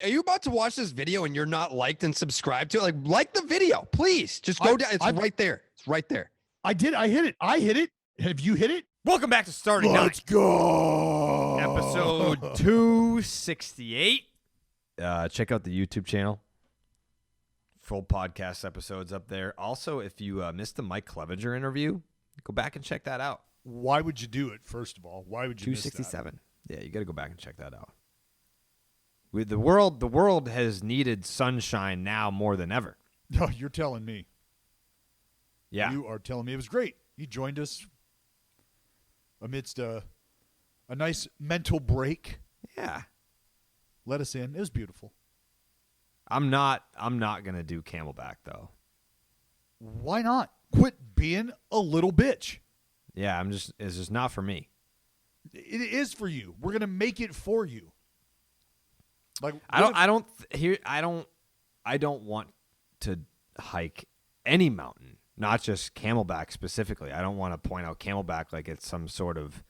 Are you about to watch this video and you're not liked and subscribed to it? Like the video, please. Just go down. It's right there. It's right there. I did. I hit it. I hit it. Have you hit it? Welcome back to Starting Nine. Let's go. Episode 268. Check out the YouTube channel. Full podcast episodes up there. Also, if you missed the Mike Clevenger interview, go back and check that out. Why would you do it, first of all? Why would you 267. Yeah, you got to go back and check that out. With the world has needed sunshine now more than ever. No, you're telling me. Yeah. You are telling me. It was great. You joined us amidst a nice mental break. Yeah. Let us in. It was beautiful. I'm not going to do Camelback though. Why not? Quit being a little bitch. Yeah, it's just not for me. It is for you. We're going to make it for you. Like I don't want to hike any mountain, not just Camelback specifically. I don't want to point out Camelback like it's some sort of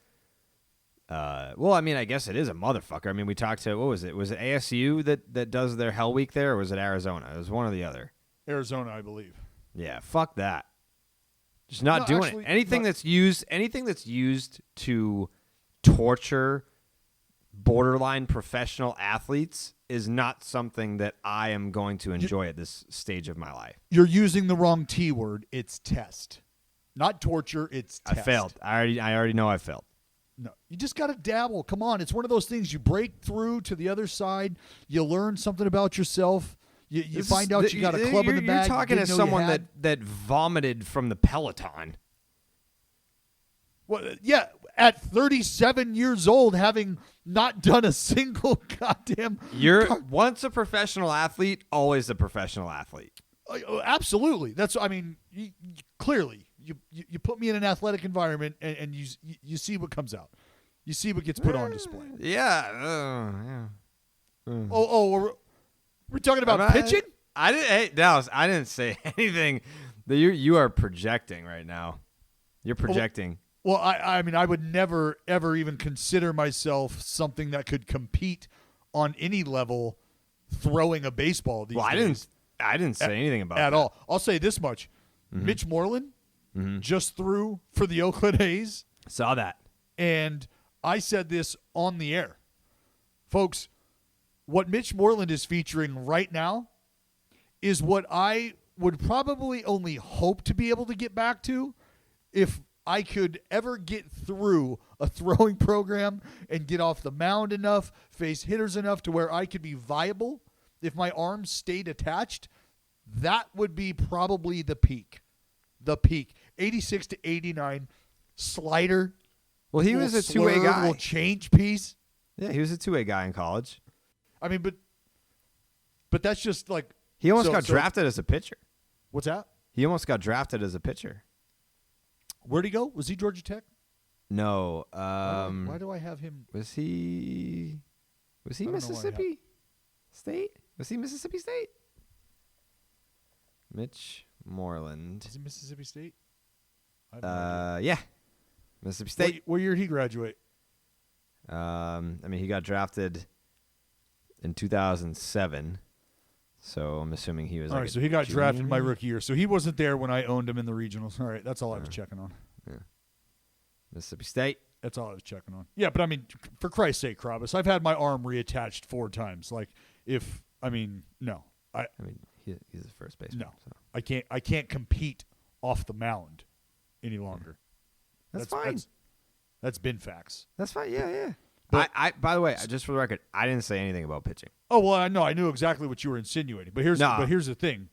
well, I mean, I guess it is a motherfucker. I mean, we talked to, what was it? Was it ASU that does their Hell Week there, or was it Arizona? It was one or the other. Arizona, I believe. Yeah, fuck that. Just not doing it. Anything that's used to torture borderline professional athletes is not something that I am going to enjoy at this stage of my life. You're using the wrong T word. It's test. Not torture, it's test. I failed. I already know I failed. No, you just got to dabble. Come on. It's one of those things you break through to the other side. You learn something about yourself. You find out you got a club in the bag. You're talking to someone that vomited from the Peloton. Well, yeah, at 37 years old, having not done a single goddamn. Once a professional athlete, always a professional athlete. Absolutely. Clearly. You put me in an athletic environment and you see what comes out. You see what gets put on display. Yeah. Oh, we're talking about pitching? Hey, Dallas, I didn't say anything. You are projecting right now. You're projecting. Well, I mean, I would never, ever even consider myself something that could compete on any level throwing a baseball these days. I didn't say anything about that. At all. I'll say this much. Mm-hmm. Mitch Moreland just threw for the Oakland A's. Saw that. And I said this on the air. Folks, what Mitch Moreland is featuring right now is what I would probably only hope to be able to get back to if I could ever get through a throwing program and get off the mound enough, face hitters enough to where I could be viable. If my arms stayed attached, that would be probably the peak. 86 to 89, slider. Well, he was a two-way guy. Little change piece. Yeah, he was a two-way guy in college. I mean, but that's just like. He almost got drafted as a pitcher. What's that? He almost got drafted as a pitcher. Where'd he go? Was he Georgia Tech? No. Why do I have him? Was he Mississippi State? Was he Mississippi State? Mitch Moreland. Is he Mississippi State? Yeah. Mississippi State. What year did he graduate? I mean, he got drafted in 2007. So I'm assuming he was. All right, so he got drafted my rookie year. So he wasn't there when I owned him in the regionals. All right, that's all I was checking on. Yeah. Mississippi State. That's all I was checking on. Yeah, but I mean, for Christ's sake, Carrabis, I've had my arm reattached 4 times. Like, no. I mean, he's a first baseman. No, so. I can't compete off the mound any longer. That's fine. That's been facts. That's fine. Yeah. But, by the way, just for the record, I didn't say anything about pitching. Oh well, I know. I knew exactly what you were insinuating. But here's the thing: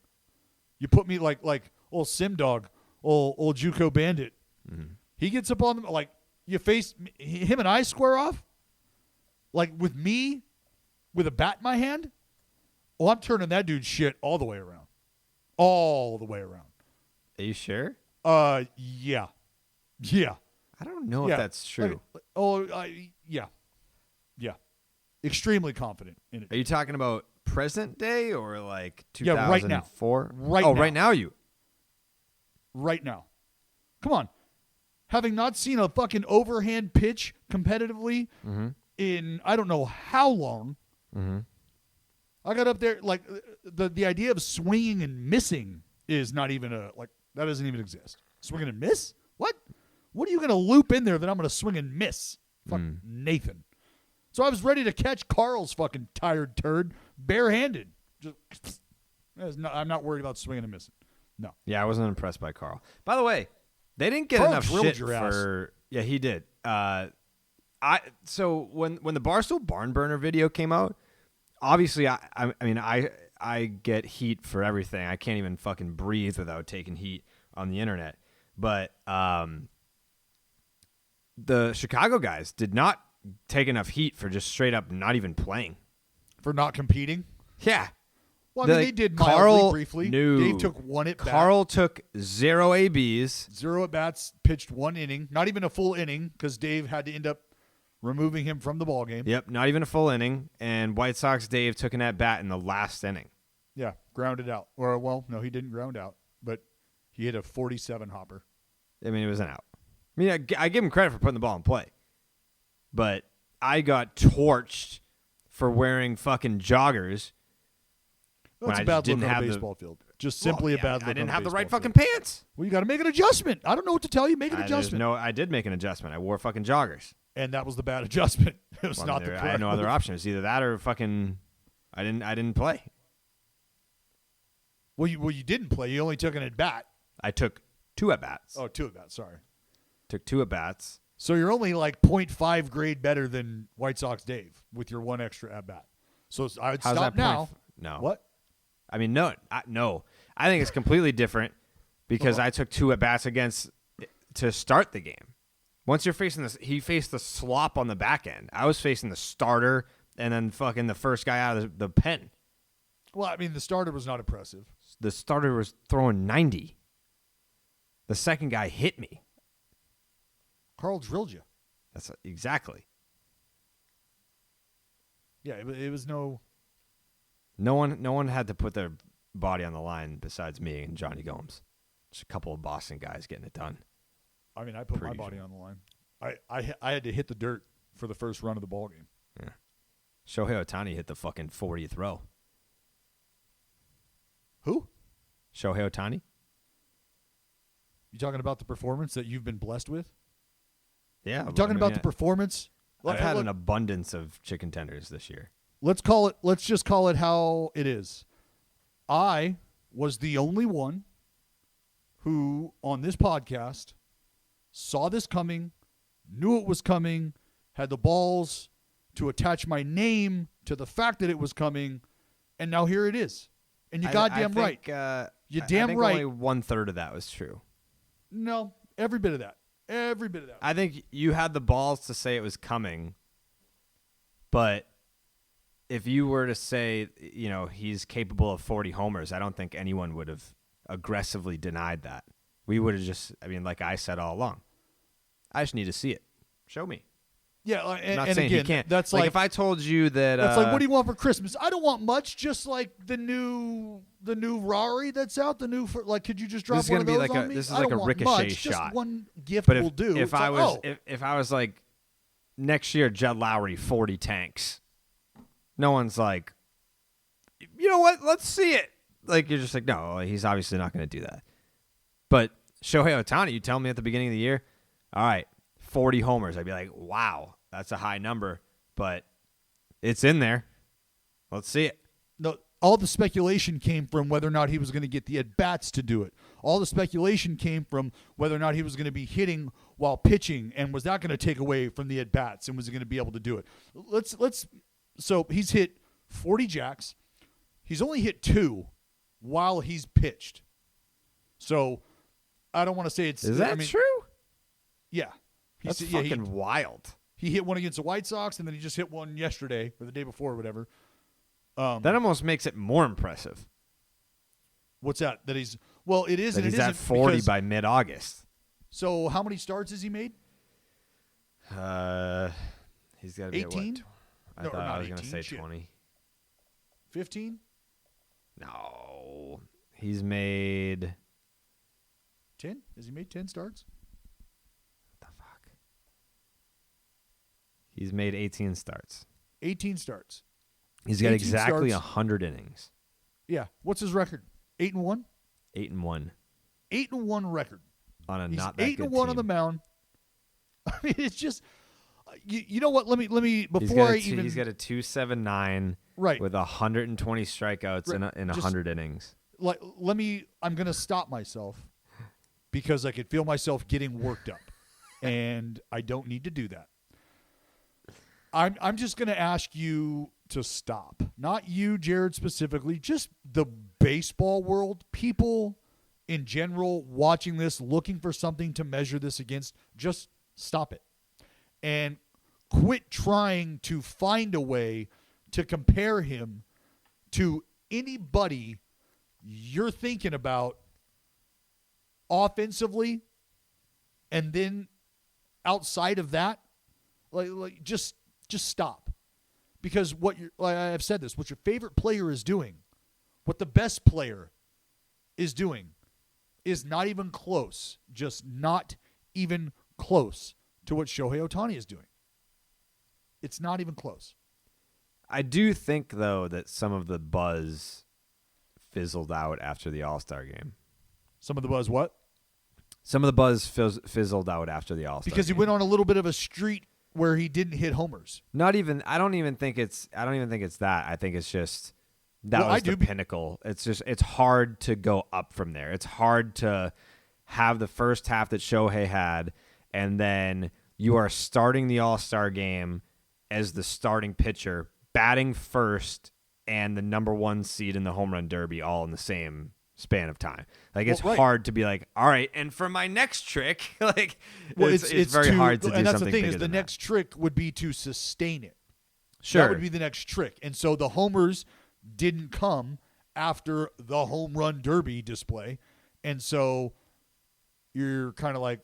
you put me like old Sim Dog, old JUCO Bandit. Mm-hmm. He gets up on them like you face him and I square off, like with me, with a bat in my hand. Oh, I'm turning that dude's shit all the way around, all the way around. Are you sure? Yeah. I don't know if that's true. Yeah. Extremely confident in it. Are you talking about present day or like 2004? Yeah, right now. Right now you. Right now. Come on. Having not seen a fucking overhand pitch competitively in I don't know how long, I got up there, like, the idea of swinging and missing is not even that doesn't even exist. Swinging and miss? What? What are you going to loop in there that I'm going to swing and miss? Fuck Nathan. So I was ready to catch Carl's fucking tired turd barehanded. I'm not worried about swinging and missing. No. Yeah, I wasn't impressed by Carl. By the way, they didn't get Carl enough drilled shit your for. Yeah, he did. So when the Barstool Barn Burner video came out, obviously I get heat for everything. I can't even fucking breathe without taking heat on the internet. But the Chicago guys did not take enough heat for just straight up not even playing. For not competing? Yeah. Well, I mean, they did mildly, briefly. No. Dave took one at bat. Carl took 0 ABs. 0 at bats, pitched 1 inning. Not even a full inning because Dave had to end up removing him from the ballgame. Yep, not even a full inning. And White Sox Dave took an at bat in the last inning. Yeah, grounded out. Or, well, no, he didn't ground out, but he hit a 47 hopper. I mean, it was an out. I mean, I give him credit for putting the ball in play. But I got torched for wearing fucking joggers. That's a bad look on a baseball field. Just simply a bad look. I didn't have the right field. fucking pants. Well, you got to make an adjustment. I don't know what to tell you. Make an adjustment. I did make an adjustment. I wore fucking joggers. And that was the bad adjustment. It was not the correct. I had no other option. It was either that or fucking I didn't play. Well, you didn't play. You only took an at bat. I took 2 at bats. Oh, 2 at bats. Sorry. Took 2 at bats. So you're only like 0.5 grade better than White Sox Dave with your 1 extra at bat. So I would How's stop that now. No. What? I mean, no. I think it's completely different because I took 2 at bats to start the game. Once you're facing this, he faced the slop on the back end. I was facing the starter and then fucking the first guy out of the pen. Well, I mean, the starter was not impressive. The starter was throwing 90. The second guy hit me. Carl drilled you. That's exactly. Yeah, it was no. No one had to put their body on the line besides me and Johnny Gomes. Just a couple of Boston guys getting it done. I mean, I put my body on the line. I had to hit the dirt for the first run of the ball game. Yeah. Shohei Ohtani hit the fucking 40th row. Who? Shohei Ohtani? You talking about the performance that you've been blessed with? Yeah. You talking about the performance? I've had an abundance of chicken tenders this year. Let's just call it how it is. I was the only one who, on this podcast, saw this coming, knew it was coming, had the balls to attach my name to the fact that it was coming, and now here it is. And you're goddamn right. You're damn right. Only 1/3 of that was true. No, every bit of that. Every bit of that. I think you had the balls to say it was coming, but if you were to say, he's capable of 40 homers, I don't think anyone would have aggressively denied that. We would have just, like I said all along, I just need to see it. Show me. Yeah, I'm not and saying again, he can't. that's like if I told you that that's like, what do you want for Christmas? I don't want much. Just like the new Rari that's out. Could you just drop one of those on me? This is like a ricochet much, shot. Just one gift but will do. If I was like next year, Judd Lowry 40 tanks. No one's like, you know what? Let's see it. Like you're just like, no, he's obviously not going to do that. But Shohei Ohtani, you tell me at the beginning of the year, all right, 40 homers. I'd be like, wow, that's a high number, but it's in there. Let's see it. No, all the speculation came from whether or not he was going to get the at-bats to do it. All the speculation came from whether or not he was going to be hitting while pitching, and was that going to take away from the at-bats, and was he going to be able to do it? So he's hit 40 jacks. He's only hit 2 while he's pitched. So I don't want to say it's... Is that true? Yeah. That's fucking wild. He hit one against the White Sox, and then he just hit one yesterday or the day before or whatever. That almost makes it more impressive. What's that? That he's... Well, it is that and he's it at isn't 40 by mid-August. So how many starts has he made? He's got to be 18? I thought I was going to say 20. 15? No. He's made... 10? Has he made 10 starts? What the fuck? He's made 18 starts. 18 starts. He's got 18 exactly starts. 100 innings. Yeah. What's his record? 8-1. 8-1 8-1 record. on a He's not that good 8-1 team. on the mound. I mean, it's just you know what? Let me He's before got I a even he's got a 2.79 right. with 120 strikeouts Right. in Just- 100 innings. Like I'm gonna stop myself because I could feel myself getting worked up, and I don't need to do that. I'm just gonna ask you to stop. Not you, Jared, specifically. Just the baseball world, people in general watching this, looking for something to measure this against. Just stop it, and quit trying to find a way to compare him to anybody you're thinking about offensively, and then outside of that, like just stop. Because what I've said this, what your favorite player is doing, what the best player is doing, is not even close. Just not even close to what Shohei Ohtani is doing. It's not even close. I do think, though, that some of the buzz fizzled out after the All-Star game. Some of the buzz, what? Some of the buzz fizzled out after the All-Star Because he game. went on a little bit of a streak where he didn't hit homers. I don't even think it's that. I think it's just that was the pinnacle. It's hard to go up from there. It's hard to have the first half that Shohei had, and then you are starting the All-Star game as the starting pitcher, batting first, and the number 1 seed in the home run derby all in the same span of time. Like, it's hard to be like, all right, and for my next trick, like, it's very hard to do something. And that's the thing, bigger is the than next trick would be to sustain it. Sure. That would be the next trick. And so the homers didn't come after the home run derby display. And so you're kind of like,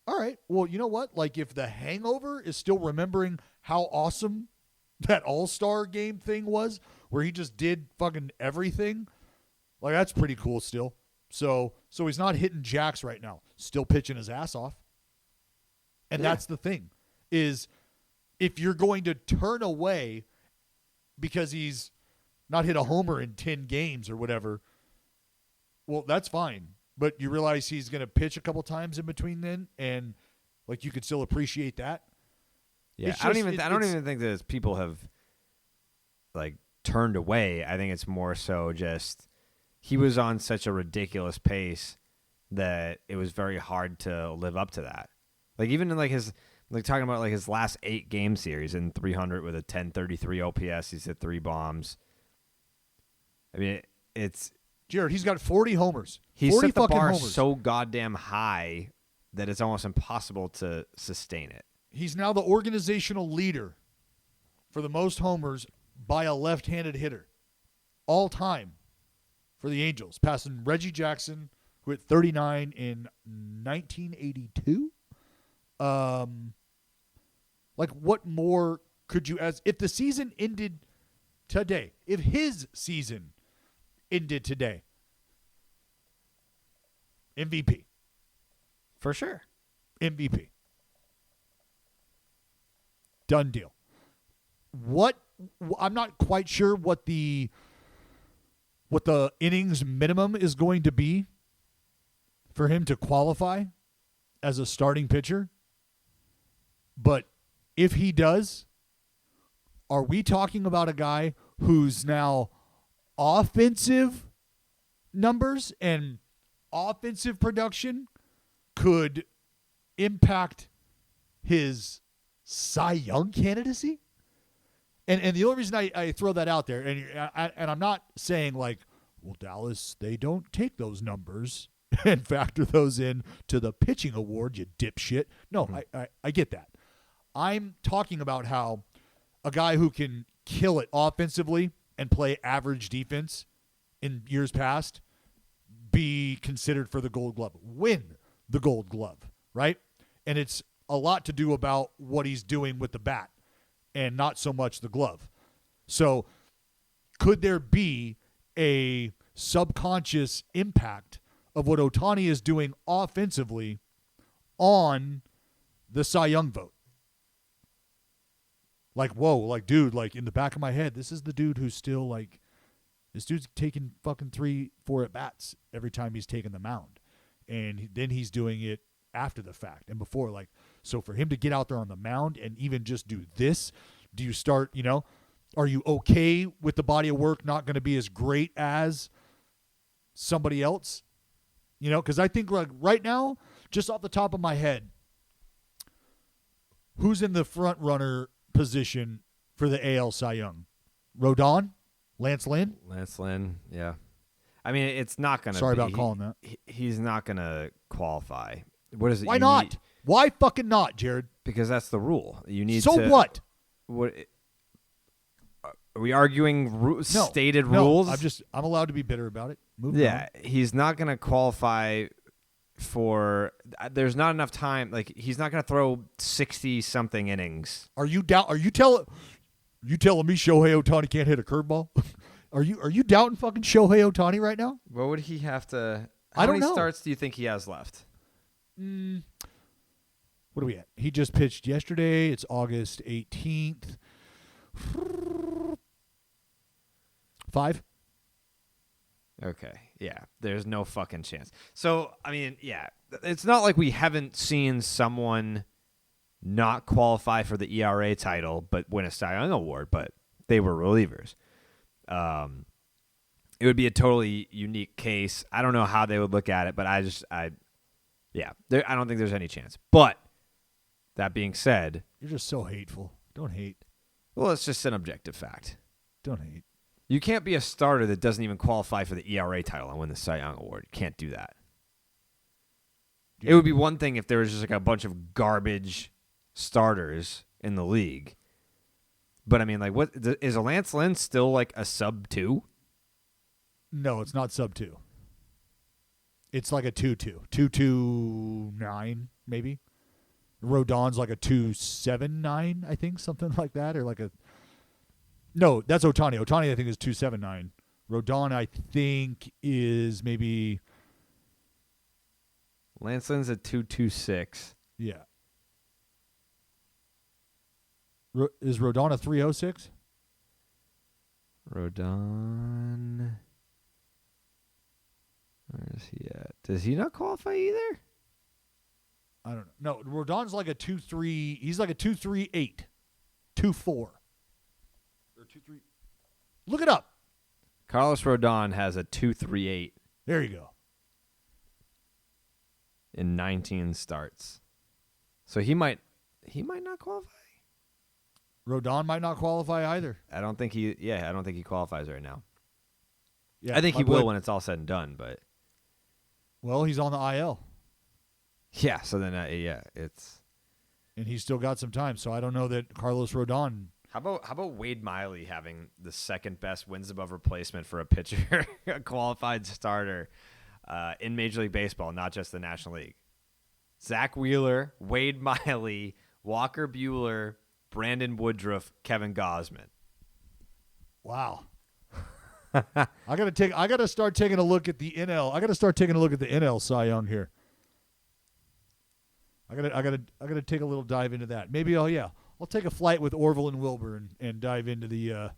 all right, well, you know what? Like, if the hangover is still remembering how awesome that All-Star game thing was, where he just did fucking everything, like, that's pretty cool still. So he's not hitting jacks right now, still pitching his ass off. And that's the thing, is if you're going to turn away because he's not hit a homer in 10 games or whatever, well, that's fine. But you realize he's going to pitch a couple times in between then, and like, you could still appreciate that. Yeah, I don't even think that people have like turned away. I think it's more so just he was on such a ridiculous pace that it was very hard to live up to that. Like, even in like his, like, talking about like his last 8 game series in 300 with a 1033 OPS, he's hit 3 bombs. I mean, it's Jared. He's got 40 homers. He 40 set the fucking bar homers. so goddamn high that it's almost impossible to sustain it. He's now the organizational leader for the most homers by a left-handed hitter all time for the Angels, passing Reggie Jackson, who hit 39 in 1982. Like, what more could you ask? If the season ended today, if his season ended today, MVP. For sure. MVP. Done deal. I'm not quite sure what the innings minimum is going to be for him to qualify as a starting pitcher. But if he does, are we talking about a guy who's now offensive numbers and offensive production could impact his Cy Young candidacy? And the only reason I throw that out there, and I'm not saying like, well, Dallas, they don't take those numbers and factor those in to the pitching award, you dipshit. No, I get that. I'm talking about how a guy who can kill it offensively and play average defense in years past be considered for the Gold Glove, win the Gold Glove, right? And it's a lot to do about what he's doing with the bat and not so much the glove. So could there be a subconscious impact of what Ohtani is doing offensively on the Cy Young vote? Like, whoa, like, dude, like, in the back of my head, this is the dude who's still, like, this dude's taking fucking 3-4 at-bats every time he's taking the mound. And then he's doing it after the fact and before. Like, so for him to get out there on the mound and even just do this, do you start, are you okay with the body of work not going to be as great as somebody else? Because I think, like, right now, just off the top of my head, who's in the front runner position for the AL Cy Young? Rodon? Lance Lynn? Lance Lynn, yeah. I mean, it's not going to Sorry about calling that. He's not going to qualify. What is it? Why not? Why fucking not, Jared? Because that's the rule. You need so to. What? What? Are we arguing stated rules? I'm allowed to be bitter about it. Yeah, he's not going to qualify for. There's not enough time. Like, he's not going to throw 60-something innings. Are you telling me Shohei Ohtani can't hit a curveball? Are you doubting fucking Shohei Ohtani right now? What would he have to? I don't How many know. starts do you think he has left? What are we at? He just pitched yesterday. It's August 18th. 5. Okay. Yeah. There's no fucking chance. So, I mean, yeah. It's not like we haven't seen someone not qualify for the ERA title but win a Cy Young award, but they were relievers. It would be a totally unique case. I don't know how they would look at it, but I don't think there's any chance. But that being said, you're just so hateful. Don't hate. Well, it's just an objective fact. Don't hate. You can't be a starter that doesn't even qualify for the ERA title and win the Cy Young award. You can't do that. It would be one thing if there was just like a bunch of garbage starters in the league. But I mean, like, what is a Lance Lynn still like a sub 2? No, it's not sub 2. It's like a 2-2. 2.29 maybe. Rodon's like a 2.79, I think, something like that, or like a. No, that's Ohtani. Ohtani, I think, is 2.79. Rodon, I think, is maybe. Lance Lynn's at 2.26. Yeah. Is Rodon a 3.06? Rodon. Where is he at? Does he not qualify either? I don't know. No, Rodon's like a 2.3. He's like a 2.38. 2.4. Or 2.3. Look it up. Carlos Rodon has a 2.38 There you go. in 19 starts. So he might not qualify. Rodon might not qualify either. I don't think he qualifies right now. Yeah, I think my he boy- will when it's all said and done, but Well, he's on the IL, yeah, so then it's and he's still got some time. So I don't know that Carlos Rodon. How about Wade Miley having the second best wins above replacement for a pitcher, a qualified starter in Major League Baseball, not just the National League? Zach Wheeler, Wade Miley, Walker Buehler, Brandon Woodruff, Kevin Gausman. Wow. I gotta start taking a look at the NL. I gotta start taking a look at the NL Cy Young here. I gotta take a little dive into that. Maybe I'll take a flight with Orville and Wilbur and dive into the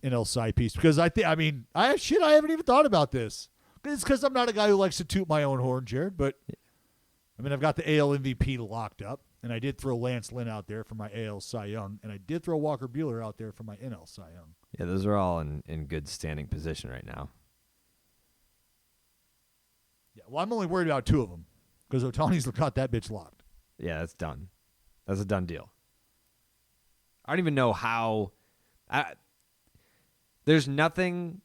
NL Cy piece, because I haven't even thought about this. It's because I'm not a guy who likes to toot my own horn, Jared. But I mean, I've got the AL MVP locked up, and I did throw Lance Lynn out there for my AL Cy Young, and I did throw Walker Buehler out there for my NL Cy Young. Yeah, those are all in good standing position right now. Yeah, well, I'm only worried about 2 of them because Ohtani's got that bitch locked. Yeah, that's done. That's a done deal. I don't even know how. There's nothing.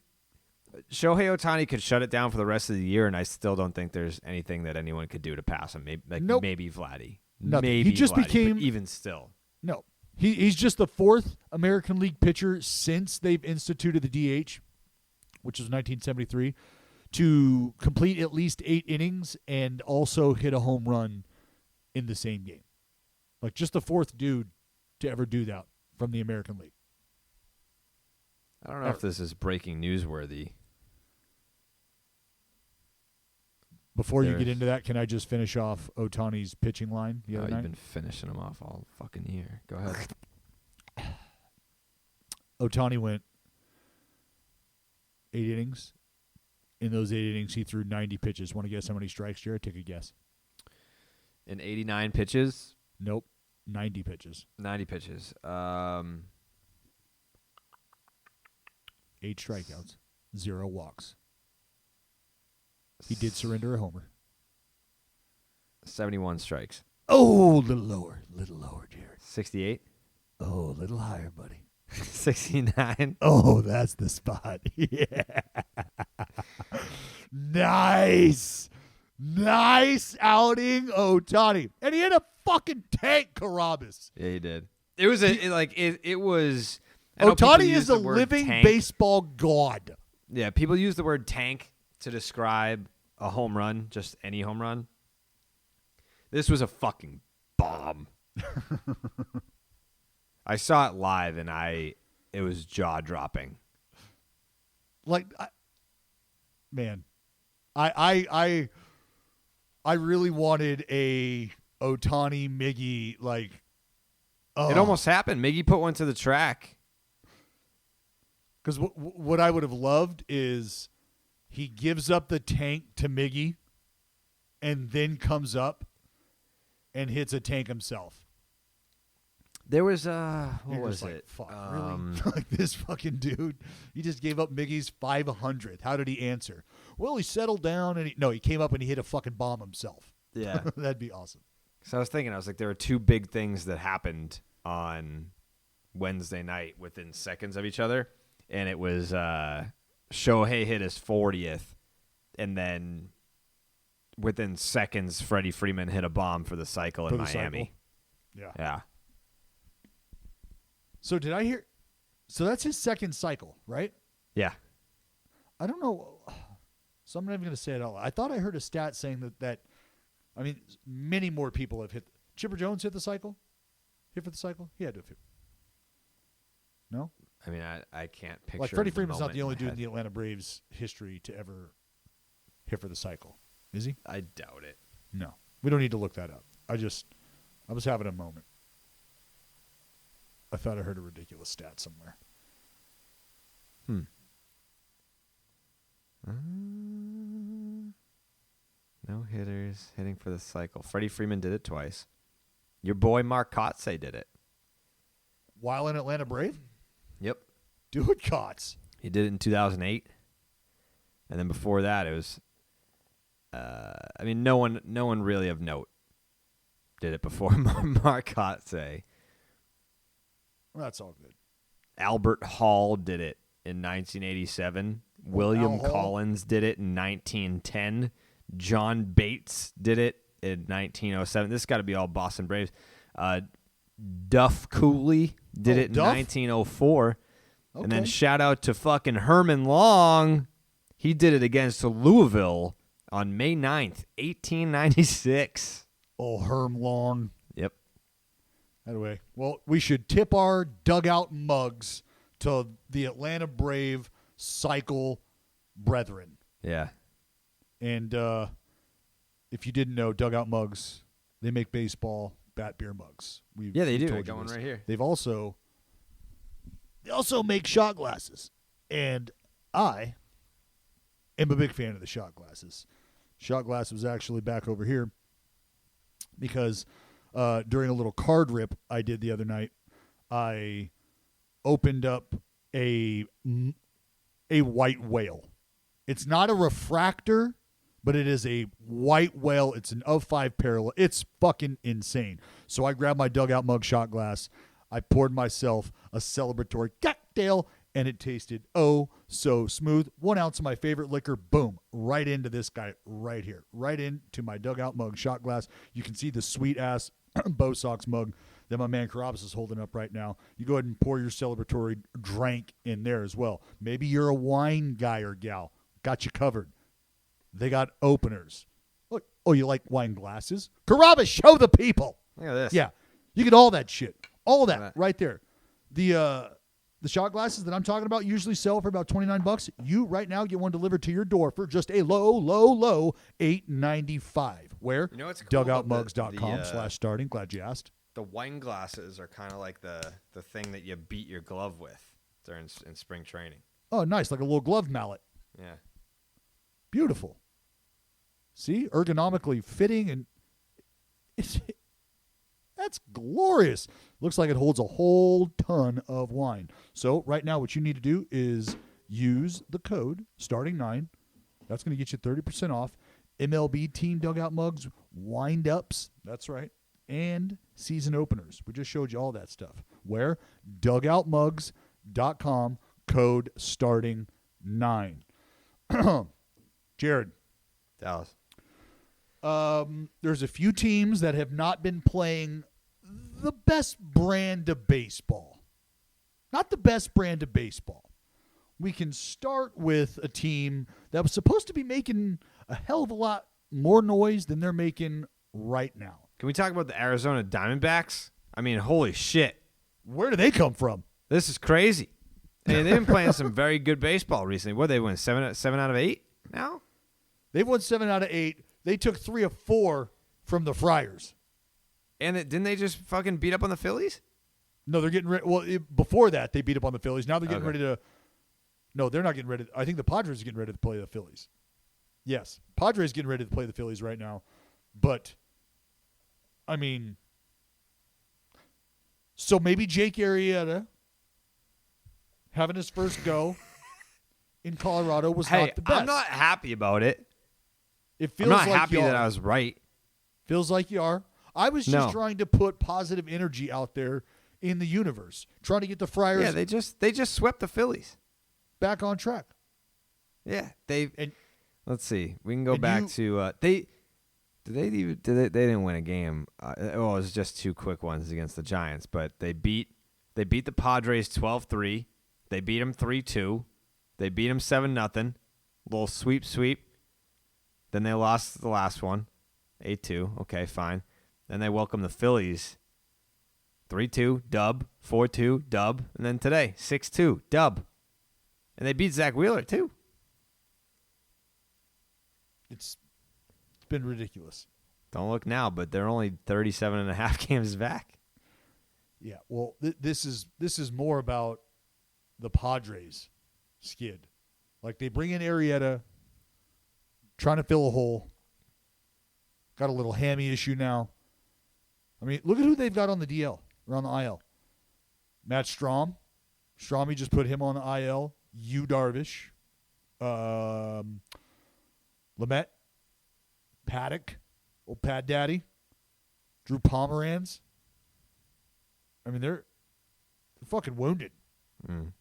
Shohei Ohtani could shut it down for the rest of the year, and I still don't think there's anything that anyone could do to pass him. Maybe Vladdy. Nothing. Maybe He just Vladdy, became- but even still. No. He's just the 4th American League pitcher since they've instituted the DH, which was 1973, to complete at least 8 innings and also hit a home run in the same game. Like, just the 4th dude to ever do that from the American League. I don't know if this is breaking newsworthy. Before you get into that, can I just finish off Ohtani's pitching line the other You've night? been finishing them off all fucking year. Go ahead. Ohtani went 8 innings. In those 8 innings, he threw 90 pitches. Want to guess how many strikes, Jared? Take a guess. In 89 pitches? Nope. 90 pitches. 90 pitches. 8 strikeouts. 0 walks. He did surrender a homer. 71 strikes. Oh, little lower, Jared. 68? Oh, a little higher, buddy. 69? Oh, that's the spot. Yeah. Nice outing, Ohtani. And he had a fucking tank, Carrabis. Yeah, he did. It was it was. Ohtani is a living baseball god. Yeah, people use the word tank to describe a home run, just any home run. This was a fucking bomb. I saw it live and it was jaw dropping. Like, I really wanted a Ohtani Miggy, like. It almost happened. Miggy put one to the track. Because what I would have loved is he gives up the tank to Miggy and then comes up and hits a tank himself. There was what was like, it? Fuck, really? Like this fucking dude. He just gave up Miggy's 500th. How did he answer? Well, he settled down and he came up and he hit a fucking bomb himself. Yeah. That'd be awesome. So I was thinking, there were two big things that happened on Wednesday night within seconds of each other. And it was Shohei hit his 40th, and then within seconds, Freddie Freeman hit a bomb for the cycle in Miami. Yeah. So did I hear? So that's his second cycle, right? Yeah. I don't know. So I'm not even going to say it out loud. I thought I heard a stat saying that I mean, many more people have hit. Chipper Jones hit the cycle? Hit for the cycle? He had to have hit. No? I mean, I can't picture. Like Freddie Freeman's not the only dude in the Atlanta Braves history to ever hit for the cycle, is he? I doubt it. No, we don't need to look that up. I was having a moment. I thought I heard a ridiculous stat somewhere. No hitters hitting for the cycle. Freddie Freeman did it twice. Your boy Mark Kotsay did it. While in Atlanta Brave? Yep. Do it, Kotz. He did it in 2008. And then before that, it was, I mean, no one really of note did it before Mark Kotsay. Well, that's all good. Albert Hall did it in 1987. William Collins did it in 1910. John Bates did it in 1907. This got to be all Boston Braves. Duff Cooley did it in 1904. Okay. And then shout out to fucking Herman Long. He did it against Louisville on May 9th, 1896. Oh, Herm Long. Yep. Anyway, well, we should tip our dugout mugs to the Atlanta Brave cycle brethren. Yeah. And if you didn't know, dugout mugs, they make baseball bat beer mugs. They do. They got one right here. They also make shot glasses. And I am a big fan of the shot glasses. Shot glass was actually back over here because during a little card rip I did the other night, I opened up a white whale. It's not a refractor, but it is a white whale. It's an 05 parallel. It's fucking insane. So I grabbed my dugout mug shot glass. I poured myself a celebratory cocktail, and it tasted oh so smooth. 1 ounce of my favorite liquor, boom, right into this guy right here, right into my dugout mug shot glass. You can see the sweet-ass Bo Sox mug that my man Carrabis is holding up right now. You go ahead and pour your celebratory drink in there as well. Maybe you're a wine guy or gal. Got you covered. They got openers. Look, oh, you like wine glasses? Carrabis, show the people. Look at this. Yeah, you get all that shit. All that right there. The shot glasses that I'm talking about usually sell for about $29. You right now get one delivered to your door for just a low $8.95. Where? You know what's cool? Dugoutmugs.com/starting. Glad you asked. The wine glasses are kind of like the thing that you beat your glove with during in spring training. Oh, nice, like a little glove mallet. Yeah. Beautiful. See, ergonomically fitting, and that's glorious. Looks like it holds a whole ton of wine. So right now what you need to do is use the code starting9. That's going to get you 30% off. MLB team dugout mugs, wind-ups, that's right, and season openers. We just showed you all that stuff. Where? Dugoutmugs.com, code starting9. Jared. Dallas. There's a few teams that have not been playing the best brand of baseball. Not the best brand of baseball. We can start with a team that was supposed to be making a hell of a lot more noise than they're making right now. Can we talk about the Arizona Diamondbacks? I mean, holy shit. Where do they come from? This is crazy. I mean, they've been playing some very good baseball recently. What, they win 7 out of 8 now? They've won 7 out of 8. They took 3 of 4 from the Friars. And didn't they just fucking beat up on the Phillies? No, they're getting ready. Well, before that, they beat up on the Phillies. Now they're getting ready to. No, they're not getting ready. I think the Padres are getting ready to play the Phillies. Yes, Padres getting ready to play the Phillies right now. But, I mean, so maybe Jake Arrieta having his first go in Colorado was not the best. I'm not happy about it. It feels I'm not like happy that I was right. Feels like you are. I was just trying to put positive energy out there in the universe, trying to get the Friars. Yeah, they just swept the Phillies back on track. Yeah, let's see. We can go back to they didn't win a game. It was just 2 quick ones against the Giants, but they beat the Padres 12-3. They beat them 3-2. They beat them 7-0. Little sweep. Then they lost the last one, 8-2. Okay, fine. Then they welcomed the Phillies, 3-2, dub, 4-2, dub, and then today, 6-2, dub. And they beat Zach Wheeler, too. It's been ridiculous. Don't look now, but they're only 37.5 games back. Yeah, well, this is more about the Padres skid. Like, they bring in Arrieta, trying to fill a hole. Got a little hammy issue now. I mean, look at who they've got on the DL, or on the IL. Matt Strahm. Strahmy just put him on the IL. Yu Darvish. Lamet. Paddock. Old Pad Daddy. Drew Pomeranz. I mean, they're fucking wounded. Mm.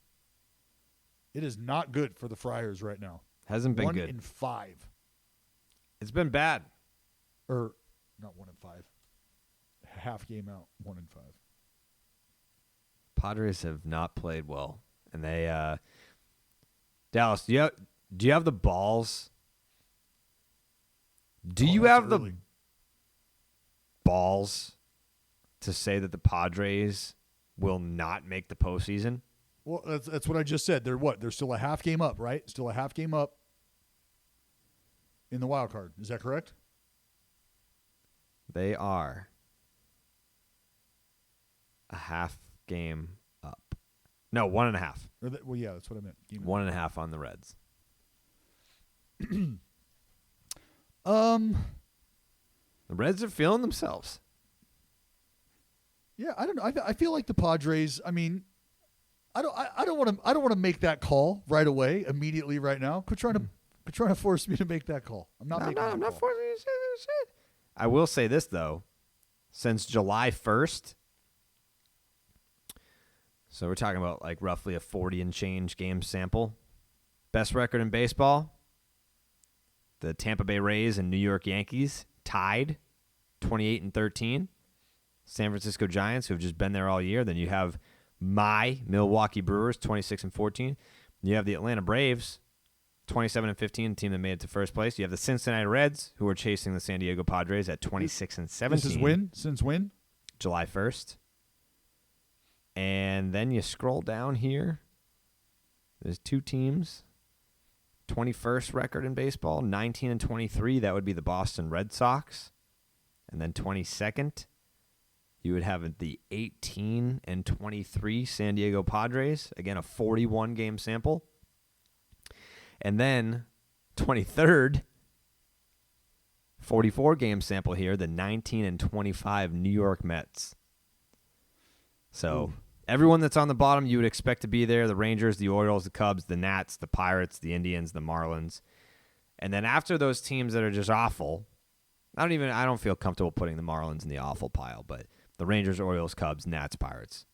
It is not good for the Friars right now. Hasn't been good. 1-5. It's been bad. Or, not 1-5. Half game out, 1-5. Padres have not played well, and they Dallas, do you have the balls? Do you have the balls to say that the Padres will not make the postseason? Well, that's what I just said. They're still a half game up, right? Still a half game up in the wild card. Is that correct? They are a half game up. No, 1.5. Well, yeah, that's what I meant. 1.5 on the Reds. The Reds are feeling themselves. Yeah, I don't know. I feel like the Padres. I mean, I don't want to make that call right away, immediately, right now. Quit trying to force me to make that call. I'm not forcing you to say that shit. I will say this though, since July 1st. So we're talking about like roughly a 40 and change game sample. Best record in baseball. The Tampa Bay Rays and New York Yankees tied 28-13. San Francisco Giants, who have just been there all year. Then you have my Milwaukee Brewers, 26-14. You have the Atlanta Braves, 27-15, the team that made it to first place. You have the Cincinnati Reds, who are chasing the San Diego Padres at 26-17. This is when? Since when? July 1st. And then you scroll down here. There's 2 teams. 21st record in baseball, 19-23. That would be the Boston Red Sox. And then 22nd, You would have the 18-23 San Diego Padres. Again, a 41-game sample. And then 23rd, 44-game sample here, the 19-25 New York Mets. So everyone that's on the bottom, you would expect to be there. The Rangers, the Orioles, the Cubs, the Nats, the Pirates, the Indians, the Marlins. And then after those teams that are just awful, I don't feel comfortable putting the Marlins in the awful pile, but the Rangers, Orioles, Cubs, Nats, Pirates.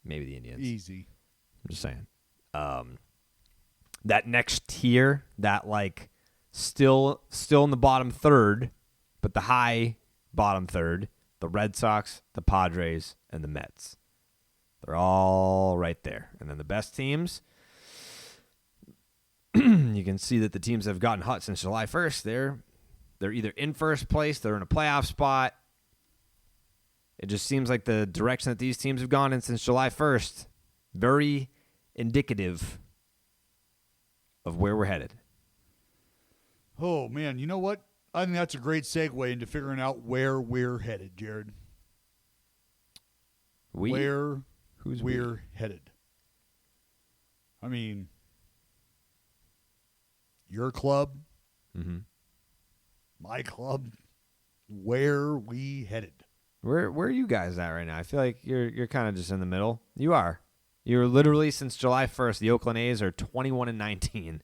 Maybe the Indians. Easy. I'm just saying. That next tier, that like still in the bottom third, but the high bottom third, the Red Sox, the Padres, and the Mets. They're all right there. And then the best teams, you can see that the teams that have gotten hot since July 1st, they're either in first place, they're in a playoff spot. It just seems like the direction that these teams have gone in since July 1st, very indicative of where we're headed. Oh, man. You know what? I think that's a great segue into figuring out where we're headed, Jared. Where we're headed. I mean, your club, my club, where we headed. Where are you guys at right now? I feel like you're kind of just in the middle. You are. You're literally, since July 1st, the Oakland A's are 21-19.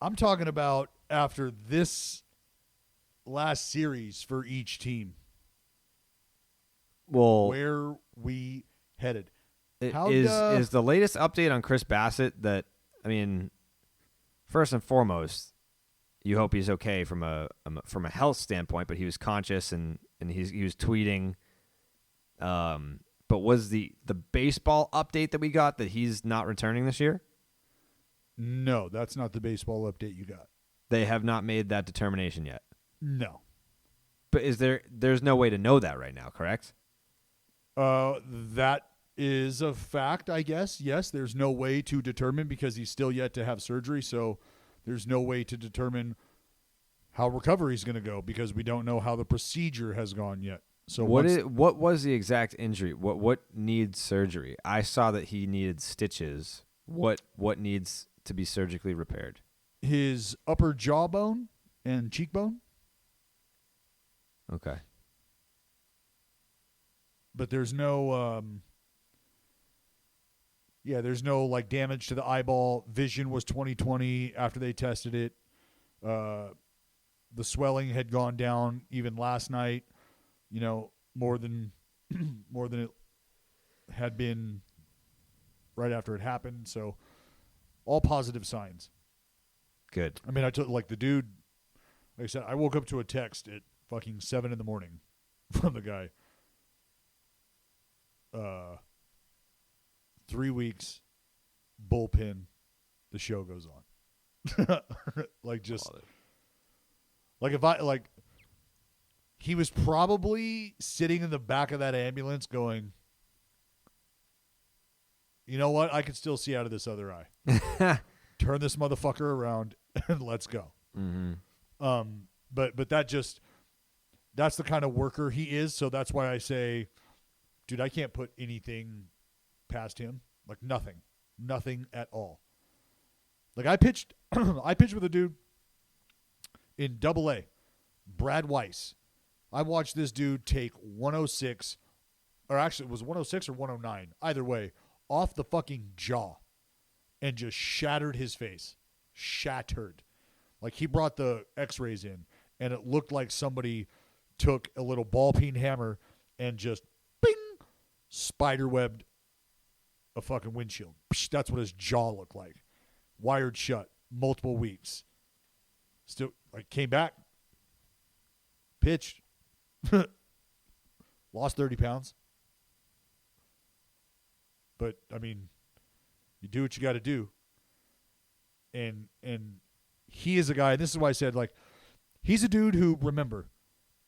I'm talking about after this last series for each team. Well, where we headed. Is the latest update on Chris Bassitt that, I mean, first and foremost, you hope he's okay from a health standpoint, but he was conscious and he was tweeting. But was the baseball update that we got that he's not returning this year? No, that's not the baseball update you got. They have not made that determination yet. No. But there's no way to know that right now, correct? That is a fact, I guess. Yes, there's no way to determine because he's still yet to have surgery, so there's no way to determine how recovery is going to go because we don't know how the procedure has gone yet. So what was the exact injury? What needs surgery? I saw that he needed stitches. What needs to be surgically repaired? His upper jawbone and cheekbone. Okay. But there's no there's no like damage to the eyeball. Vision was 20/20 after they tested it. The swelling had gone down even last night, more than it had been right after it happened. So all positive signs. Good. I mean, I took the dude, like I said, I woke up to a text at fucking 7 a.m. from the guy. 3 weeks, bullpen, the show goes on. He was probably sitting in the back of that ambulance going, you know what? I can still see out of this other eye. Turn this motherfucker around and let's go. Mm-hmm. But that's the kind of worker he is. So that's why I say, dude, I can't put anything past him. Like nothing at all. Like I pitched with a dude in Double-A, Brad Weiss. I watched this dude take 106, or actually it was 106 or 109, either way, off the fucking jaw and just shattered his face. Shattered. Like he brought the x-rays in and it looked like somebody took a little ball peen hammer and just bing, spiderwebbed a fucking windshield. That's what his jaw looked like. Wired shut, multiple weeks. Still, came back, pitched, lost 30 pounds. But, I mean, you do what you got to do. And he is a guy, and this is why I said, he's a dude who, remember,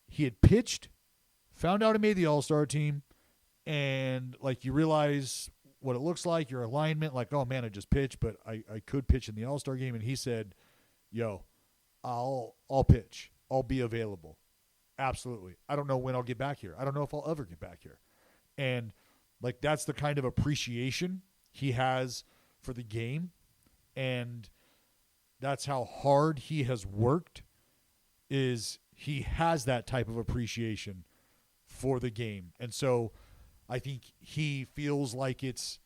he had pitched, found out he made the All-Star team, and, you realize what it looks like, your alignment, oh, man, I just pitched, but I could pitch in the All-Star game. And he said, yo, I'll pitch. I'll be available. Absolutely. I don't know when I'll get back here. I don't know if I'll ever get back here. And like that's the kind of appreciation he has for the game, and that's how hard he has worked. Is he has that type of appreciation for the game. And so I think he feels like it's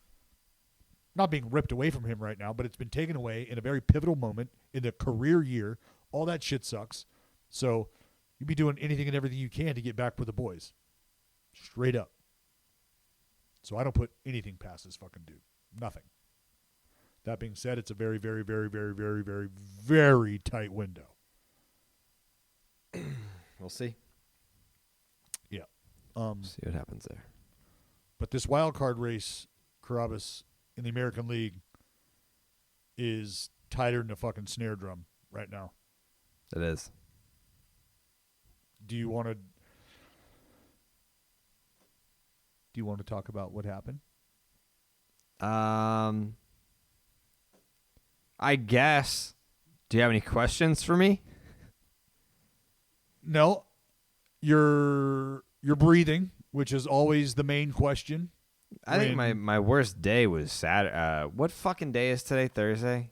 not being ripped away from him right now, but it's been taken away in a very pivotal moment in the career year. All that shit sucks. So you'd be doing anything and everything you can to get back with the boys. Straight up. So I don't put anything past this fucking dude. Nothing. That being said, it's a very, very, very, very, very, very, very tight window. We'll see. Yeah. See what happens there. But this wild card race, Carrabis, in the American League is tighter than a fucking snare drum right now. It is. Do you want to talk about what happened? I guess. Do you have any questions for me? No. You're breathing, which is always the main question. I think my worst day was Saturday. What fucking day is today? Thursday?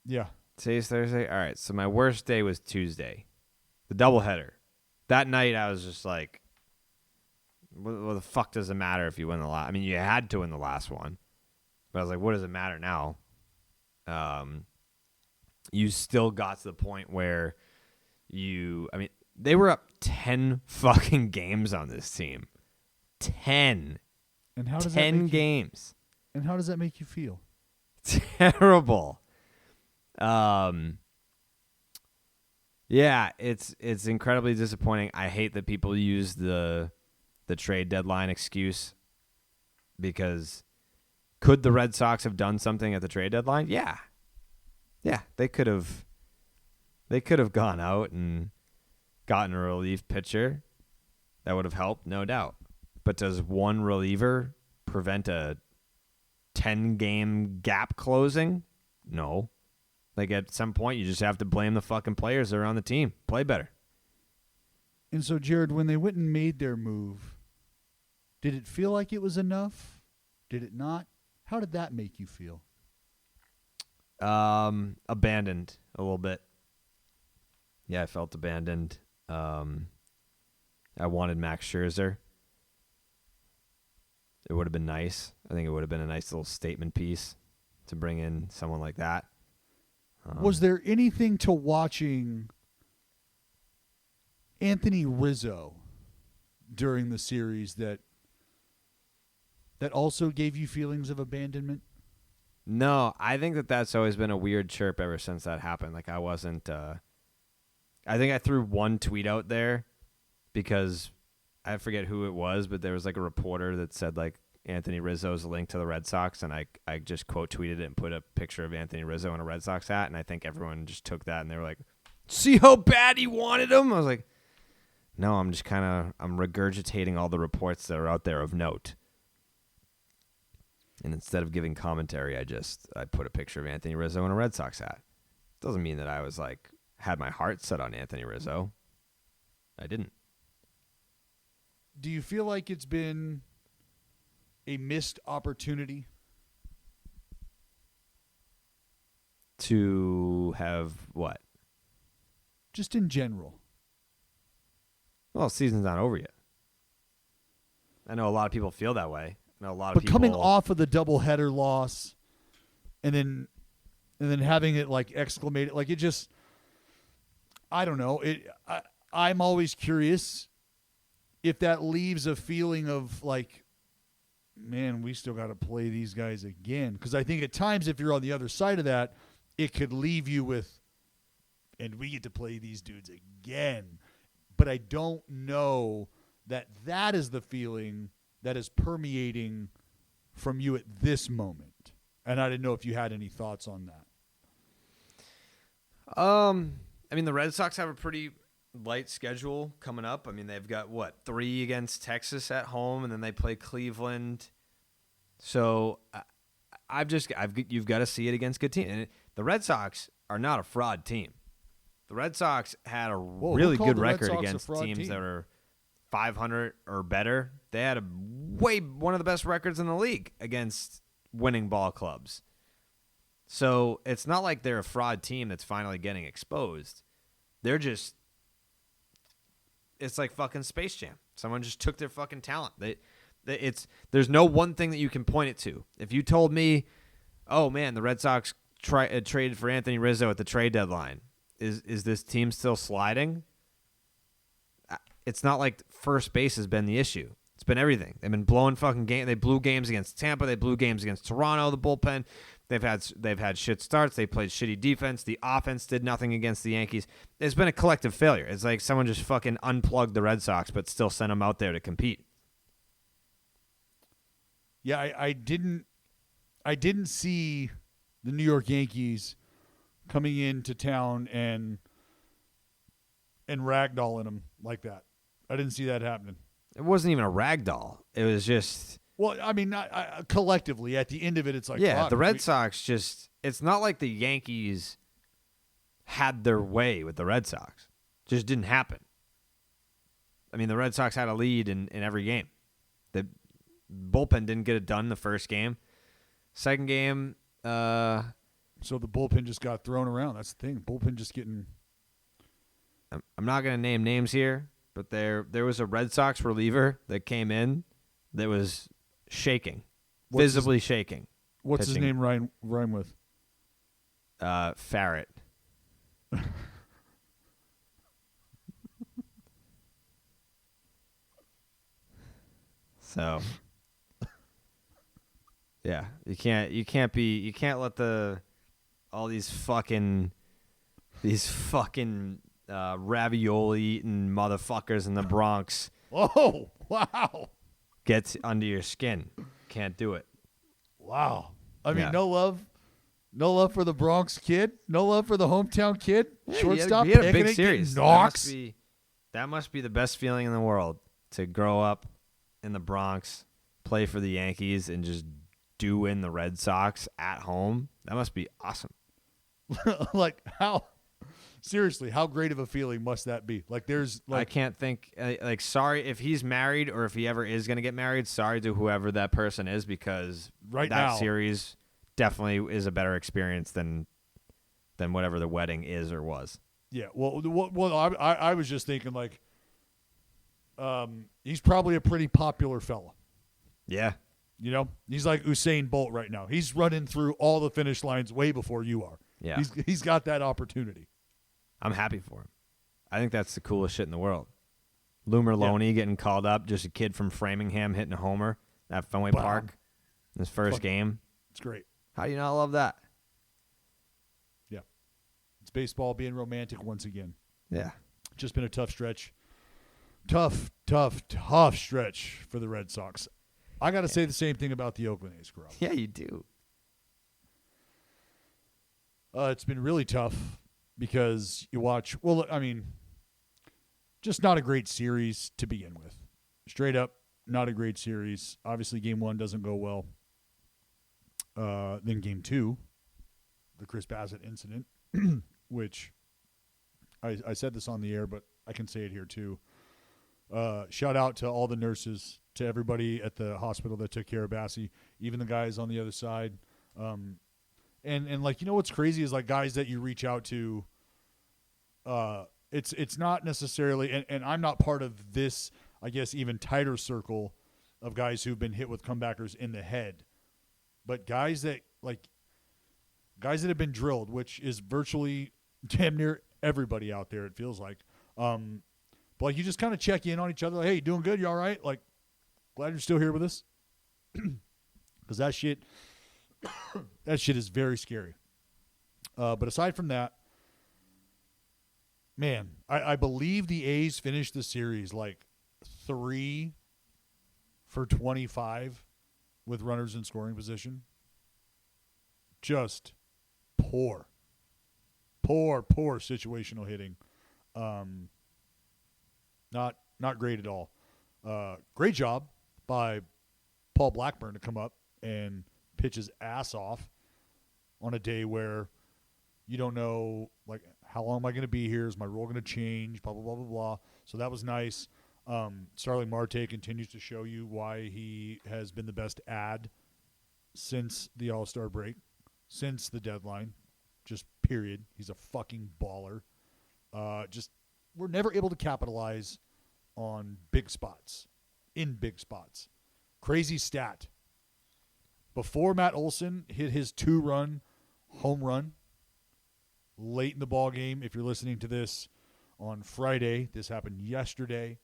Yeah. Today's Thursday? All right, so my worst day was Tuesday. The doubleheader. That night I was just like, what the fuck does it matter if you win the last? I mean, you had to win the last one. But I was like, what does it matter now? You still got to the point where they were up 10 fucking games on this team. 10. And how does 10 that games. And how does that make you feel? Terrible. Yeah, it's incredibly disappointing. I hate that people use the trade deadline excuse, because could the Red Sox have done something at the trade deadline? Yeah. Yeah, they could have gone out and gotten a relief pitcher. That would have helped, no doubt. But does one reliever prevent a 10-game gap closing? No. Like, at some point, you just have to blame the fucking players that are on the team. Play better. And so, Jared, when they went and made their move, did it feel like it was enough? Did it not? How did that make you feel? Abandoned a little bit. Yeah, I felt abandoned. I wanted Max Scherzer. It would have been nice. I think it would have been a nice little statement piece to bring in someone like that. Was there anything to watching Anthony Rizzo during the series that also gave you feelings of abandonment? No, I think that's always been a weird chirp ever since that happened. Like, I wasn't... I think I threw one tweet out there because I forget who it was, but there was like a reporter that said like Anthony Rizzo's linked to the Red Sox, and I just quote tweeted it and put a picture of Anthony Rizzo in a Red Sox hat, and I think everyone just took that and they were like, see how bad he wanted him? I was like, no, I'm just I'm regurgitating all the reports that are out there of note. And instead of giving commentary, I put a picture of Anthony Rizzo in a Red Sox hat. Doesn't mean that I was like had my heart set on Anthony Rizzo. I didn't. Do you feel like it's been a missed opportunity to have what? Just in general. Well, season's not over yet. I know a lot of people feel that way. I know a lot of people. But coming off of the doubleheader loss, and then having it like exclamated, like it just, I don't know. I'm always curious if that leaves a feeling of like, man, we still got to play these guys again. Because I think at times, if you're on the other side of that, it could leave you with, and we get to play these dudes again. But I don't know that is the feeling that is permeating from you at this moment. And I didn't know if you had any thoughts on that. I mean, the Red Sox have a pretty light schedule coming up. I mean, they've got 3 against Texas at home, and then they play Cleveland. So you've got to see it against good teams. And the Red Sox are not a fraud team. The Red Sox had a Who really called good the Red record Sox a against fraud teams team? that are 500 or better. They had one of the best records in the league against winning ball clubs. So it's not like they're a fraud team that's finally getting exposed. They're just, it's like fucking Space Jam. Someone just took their fucking talent. There's no one thing that you can point it to. If you told me, oh man, the Red Sox traded for Anthony Rizzo at the trade deadline, is this team still sliding? It's not like first base has been the issue. It's been everything. They've been blowing fucking games. They blew games against Tampa. They blew games against Toronto. The bullpen. They've had shit starts. They played shitty defense. The offense did nothing against the Yankees. It's been a collective failure. It's like someone just fucking unplugged the Red Sox, but still sent them out there to compete. Yeah, I didn't see the New York Yankees coming into town and ragdolling them like that. I didn't see that happening. It wasn't even a ragdoll. It was just... Well, I mean, collectively, at the end of it, it's like... Yeah, fuck, the Red Sox just... It's not like the Yankees had their way with the Red Sox. It just didn't happen. I mean, the Red Sox had a lead in every game. The bullpen didn't get it done the first game. Second game... So the bullpen just got thrown around. That's the thing. Bullpen just getting... I'm not going to name names here, but there was a Red Sox reliever that came in that was shaking, visibly shaking. What's pitching. his name rhyme with? Farrett. So, yeah, you can't let all these fucking ravioli eating motherfuckers in the Bronx Oh, wow. get under your skin. Can't do it. Wow. I mean, Yeah. no love for the Bronx kid. No love for the hometown kid. Yeah, Shortstop. he had a taking big it, series. getting knocks. That must be the best feeling in the world, to grow up in the Bronx, play for the Yankees, and just do win the Red Sox at home. That must be awesome. Like, seriously, how great of a feeling must that be? Like, there's I like, can't think. Sorry if he's married or if he ever is going to get married. Sorry to whoever that person is, because Right that now. series definitely is a better experience than whatever the wedding is or was. yeah. Well, I was just thinking, like, he's probably a pretty popular fella. Yeah. You know, he's like Usain Bolt right now. He's running through all the finish lines way before you are. Yeah. He's got that opportunity. I'm happy for him. I think that's the coolest shit in the world. Lou Merlone getting called up, just a kid from Framingham hitting a homer at Fenway Wow. Park in his first Fuck. game. It's great. How do you not love that? Yeah. It's baseball being romantic once again. Yeah. Just been a tough stretch. Tough stretch for the Red Sox. I got to say the same thing about the Oakland A's, Carrabis. Yeah, you do. It's been really tough because you watch, well, I mean, just not a great series to begin with. Straight up, not a great series. Obviously, game one doesn't go well. Then game two, the Chris Bassitt incident, which I said this on the air, but I can say it here too. Shout out to all the nurses, to everybody at the hospital that took care of Bassie, even the guys on the other side. And like, you know what's crazy is, like, guys that you reach out to, it's not necessarily, and I'm not part of this, I guess, even tighter circle of guys who've been hit with comebackers in the head, but guys that have been drilled, which is virtually damn near everybody out there, it feels like. But like, you just kind of check in on each other, like, hey, you doing good? You all right? Like, glad you're still here with us. Because that shit is very scary. But aside from that, man, I believe the A's finished the series like 3 for 25 with runners in scoring position. Just poor situational hitting. Not great at all. Great job by Paul Blackburn to come up and pitch his ass off on a day where you don't know, like, how long am I going to be here? Is my role going to change? Blah, blah, blah, blah, blah. So that was nice. Starling Marte continues to show you why he has been the best ad since the All-Star break, since the deadline, just period. He's a fucking baller. We're never able to capitalize on big spots, in big spots. Crazy stat. Before Matt Olson hit his 2-run home run late in the ball game, if you're listening to this on Friday, this happened yesterday,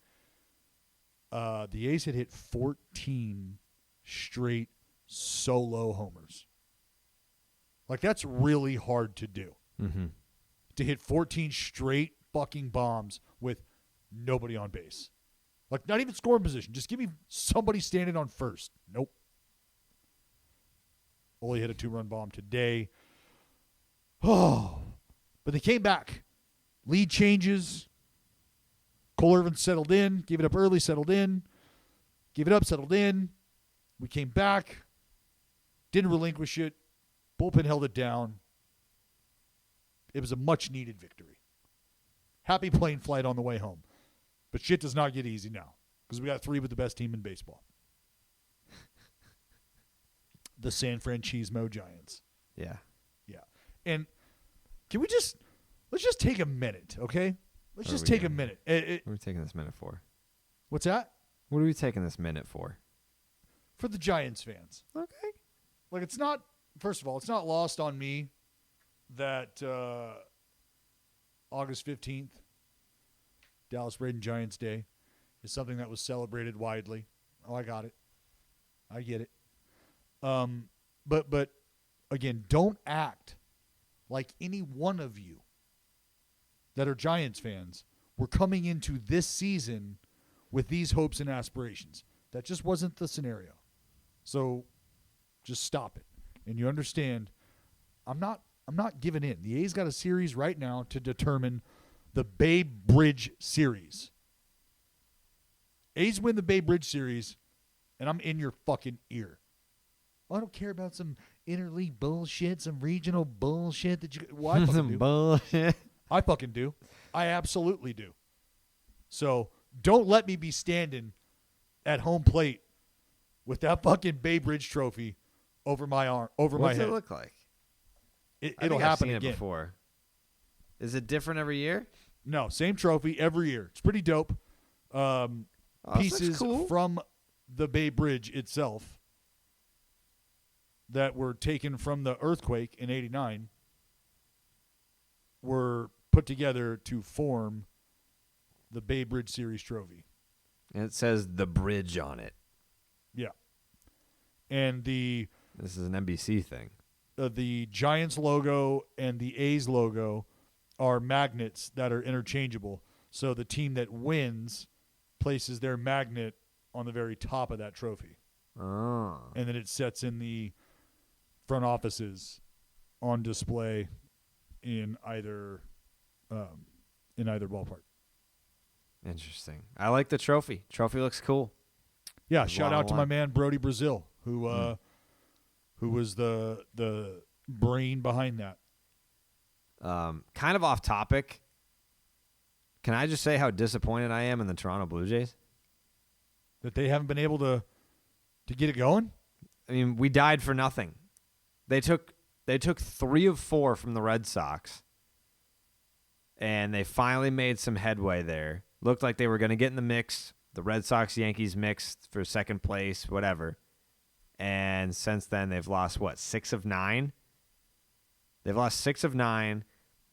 the A's had hit 14 straight solo homers. Like, that's really hard to do. Mm-hmm. To hit 14 straight fucking bombs with nobody on base. Like, not even scoring position. Just give me somebody standing on first. Nope. Only hit a 2-run bomb today. Oh. But they came back. Lead changes. Cole Irvin settled in. Gave it up early, settled in. Gave it up, settled in. We came back. Didn't relinquish it. Bullpen held it down. It was a much-needed victory. Happy plane flight on the way home. But shit does not get easy now because we got 3 with the best team in baseball. The San Francisco Giants. Yeah. Yeah. And let's just take a minute, okay? Let's just take a minute. What are we taking this minute for? What's that? What are we taking this minute for? For the Giants fans. Okay. Like, it's not, first of all, it's not lost on me that August 15th, Dallas Braden Giants Day, is something that was celebrated widely. Oh, I got it. I get it. But again, don't act like any one of you that are Giants fans were coming into this season with these hopes and aspirations. That just wasn't the scenario. So just stop it. And you understand, I'm not giving in. The A's got a series right now to determine the Bay Bridge series. A's win the Bay Bridge series, and I'm in your fucking ear. I don't care about some interleague bullshit, some regional bullshit that you. Well, I fucking do. Bullshit. I fucking do. I absolutely do. So don't let me be standing at home plate with that fucking Bay Bridge trophy over my arm, over my head. What's it look like? It'll happen I've seen again. it before. Is it different every year? No, same trophy every year. It's pretty dope. Pieces cool. from the Bay Bridge itself that were taken from the earthquake in '89 were put together to form the Bay Bridge Series trophy. And it says the bridge on it. Yeah. And This is an NBC thing. the Giants logo and the A's logo are magnets that are interchangeable. So the team that wins places their magnet on the very top of that trophy. Oh. And then it sets in the front offices on display in either ballpark. Interesting. I like the trophy. Trophy looks cool. Yeah, There's shout a lot out to of my one. man Brody Brazil, who was the brain behind that. Kind of off topic. Can I just say how disappointed I am in the Toronto Blue Jays? That they haven't been able to get it going? I mean, we died for nothing. They took 3 of 4 from the Red Sox, and they finally made some headway there. Looked like they were going to get in the mix, the Red Sox-Yankees mix for second place, whatever. And since then, they've lost, 6 of 9? They've lost 6 of 9,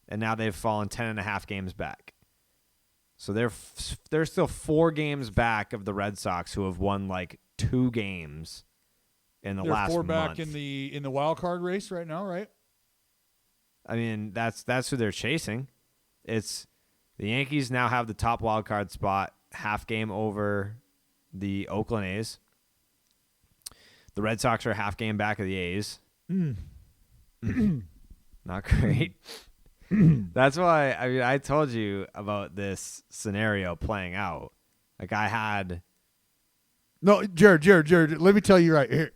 and now they've fallen 10.5 games back. So they're still 4 games back of the Red Sox, who have won 2 games in the last month. They're 4 back in the wild card race right now, right? I mean, that's who they're chasing. It's the Yankees now have the top wild card spot, half game over the Oakland A's. The Red Sox are half game back of the A's. Not great. That's why I told you about this scenario playing out. I had No, Jared, let me tell you right here.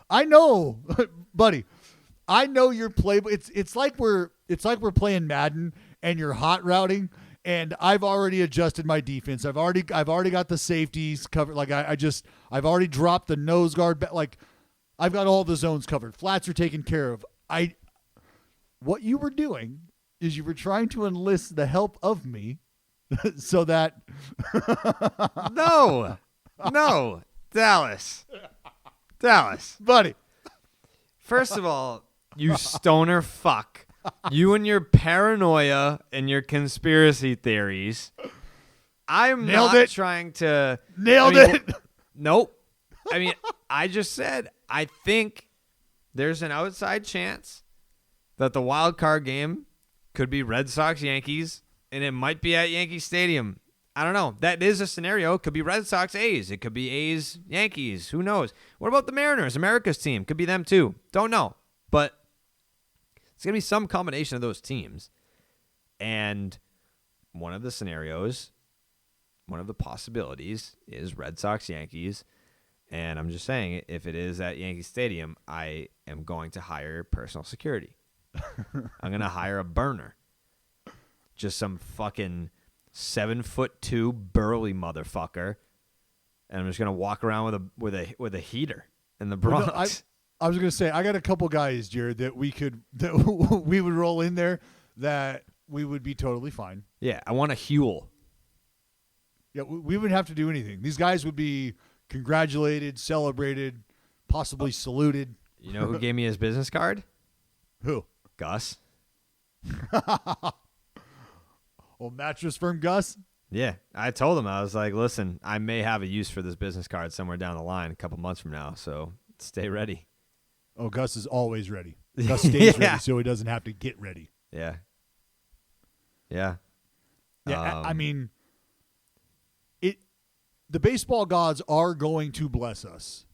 I know, buddy. I know your playbook. It's like we're playing Madden and you're hot routing, and I've already adjusted my defense. I've already got the safeties covered. Like I've already dropped the nose guard. Like I've got all the zones covered. Flats are taken care of. What you were doing is you were trying to enlist the help of me, so that No, Dallas, buddy. First of all, you stoner fuck. You and your paranoia and your conspiracy theories. I'm Nailed not it. trying to... Nailed it. Nope. I mean, I just said, I think there's an outside chance that the wild card game could be Red Sox-Yankees, and it might be at Yankee Stadium. I don't know. That is a scenario. It could be Red Sox-A's. It could be A's-Yankees. Who knows? What about the Mariners? America's team. Could be them too. Don't know. But it's going to be some combination of those teams. And one of the scenarios, one of the possibilities is Red Sox-Yankees. And I'm just saying, if it is at Yankee Stadium, I am going to hire personal security. I'm going to hire a burner. Just some fucking 7'2" burly motherfucker, and I'm just gonna walk around with a heater in the Bronx. I was gonna say I got a couple guys, Jared, that we would roll in there that we would be totally fine. Yeah, I want a Huel. Yeah, we wouldn't have to do anything. These guys would be congratulated, celebrated, possibly saluted. You know who gave me his business card? Who? Gus. Old mattress firm Gus? Yeah, I told him, I was like, listen, I may have a use for this business card somewhere down the line a couple months from now, so stay ready. Oh, Gus is always ready. Gus stays ready so he doesn't have to get ready. Yeah. Yeah. Yeah, I mean, the baseball gods are going to bless us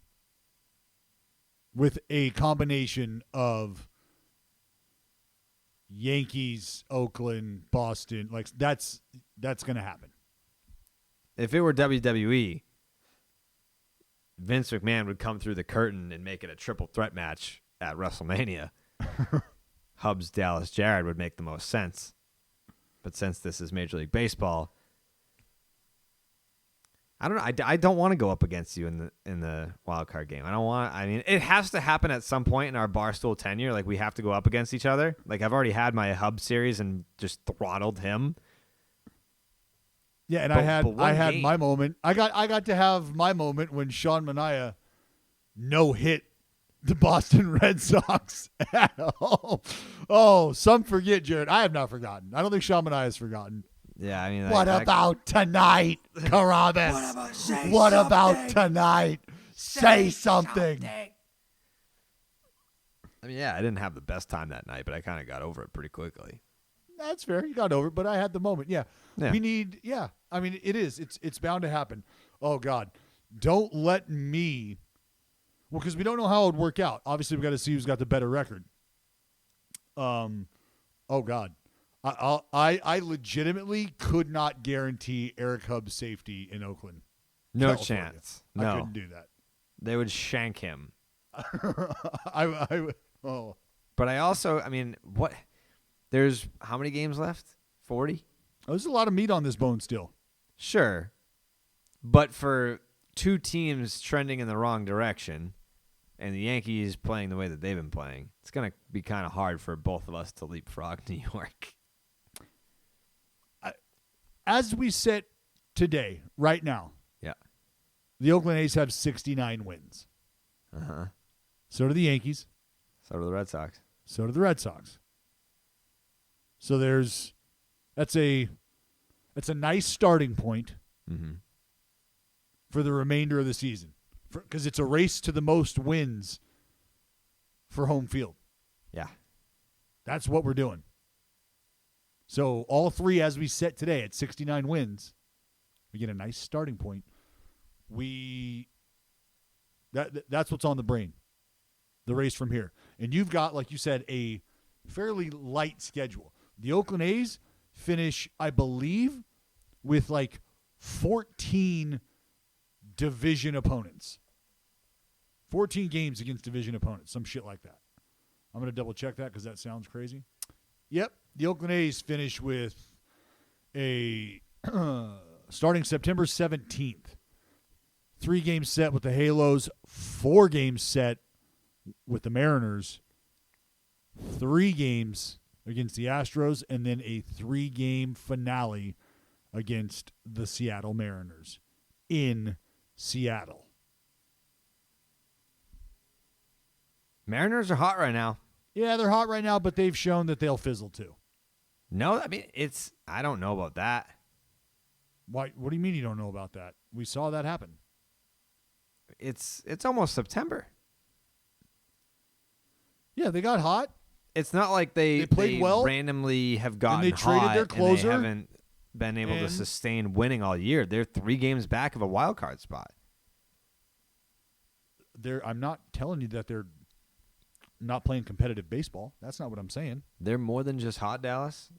with a combination of Yankees, Oakland, Boston. Like that's going to happen. If it were WWE, Vince McMahon would come through the curtain and make it a triple threat match at WrestleMania. Hubs, Dallas, Jared would make the most sense. But since this is Major League Baseball, I don't know. I don't want to go up against you in the wild card game. I mean, it has to happen at some point in our Barstool tenure. Like, we have to go up against each other. Like, I've already had my Hub series and just throttled him. Yeah, and I had my moment. I got to have my moment when Sean Manaea no hit the Boston Red Sox at home. Oh, some forget, Jared. I have not forgotten. I don't think Sean Manaea has forgotten. Yeah, I mean, what about tonight, Carrabis? What about tonight? Say something. I mean, yeah, I didn't have the best time that night, but I kind of got over it pretty quickly. That's fair. You got over it, but I had the moment. Yeah. We need. Yeah. I mean, it is. It's bound to happen. Oh God, don't let me. Well, because we don't know how it would work out. Obviously, we got to see who's got the better record. Oh God. I legitimately could not guarantee Eric Hub's safety in Oakland. No California. chance. I No. couldn't do that. They would shank him. Oh. But I also, I mean, what? There's how many games left? 40? Oh, there's a lot of meat on this bone still. Sure. But for two teams trending in the wrong direction and the Yankees playing the way that they've been playing, it's going to be kind of hard for both of us to leapfrog New York. As we sit today, right now, Yeah. the Oakland A's have 69 wins. Uh-huh. So do the Yankees. So do the Red Sox. So do the Red Sox. So that's a nice starting point for the remainder of the season, because it's a race to the most wins for home field. Yeah. That's what we're doing. So all three, as we sit today at 69 wins, we get a nice starting point. That's what's on the brain, the race from here. And you've got, like you said, a fairly light schedule. The Oakland A's finish, I believe, with like 14 division opponents. 14 games against division opponents, some shit like that. I'm going to double check that because that sounds crazy. Yep, the Oakland A's finish with a starting September 17th, 3-game set with the Halos, 4-game set with the Mariners, 3 games against the Astros, and then a 3-game finale against the Seattle Mariners in Seattle. Mariners are hot right now. Yeah, they're hot right now, but they've shown that they'll fizzle too. No, I mean, I don't know about that. Why? What do you mean you don't know about that? We saw that happen. It's almost September. Yeah, they got hot. It's not like they played well, randomly have gotten and they traded hot their closer, and they haven't been able to sustain winning all year. They're 3 games back of a wild card spot. I'm not telling you that they're not playing competitive baseball. That's not what I'm saying. They're more than just hot, Dallas.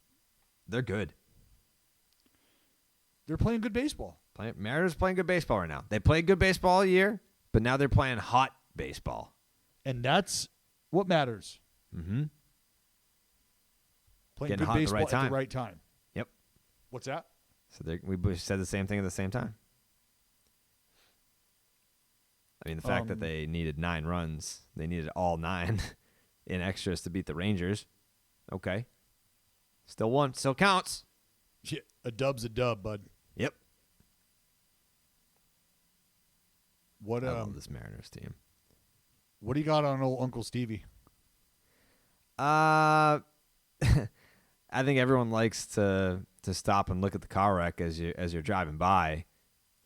They're good. They're playing good baseball. Mariners playing good baseball right now. They played good baseball all year, but now they're playing hot baseball. And that's what matters. Mm-hmm. Playing Getting good hot baseball at the right time. Yep. What's that? So we said the same thing at the same time. I mean, the fact that they needed 9 runs, they needed all 9 in extras to beat the Rangers. Okay. Still won. Still counts. Yeah, a dub's a dub, bud. Yep. What I love this Mariners team. What do you got on old Uncle Stevie? I think everyone likes to stop and look at the car wreck as you're driving by.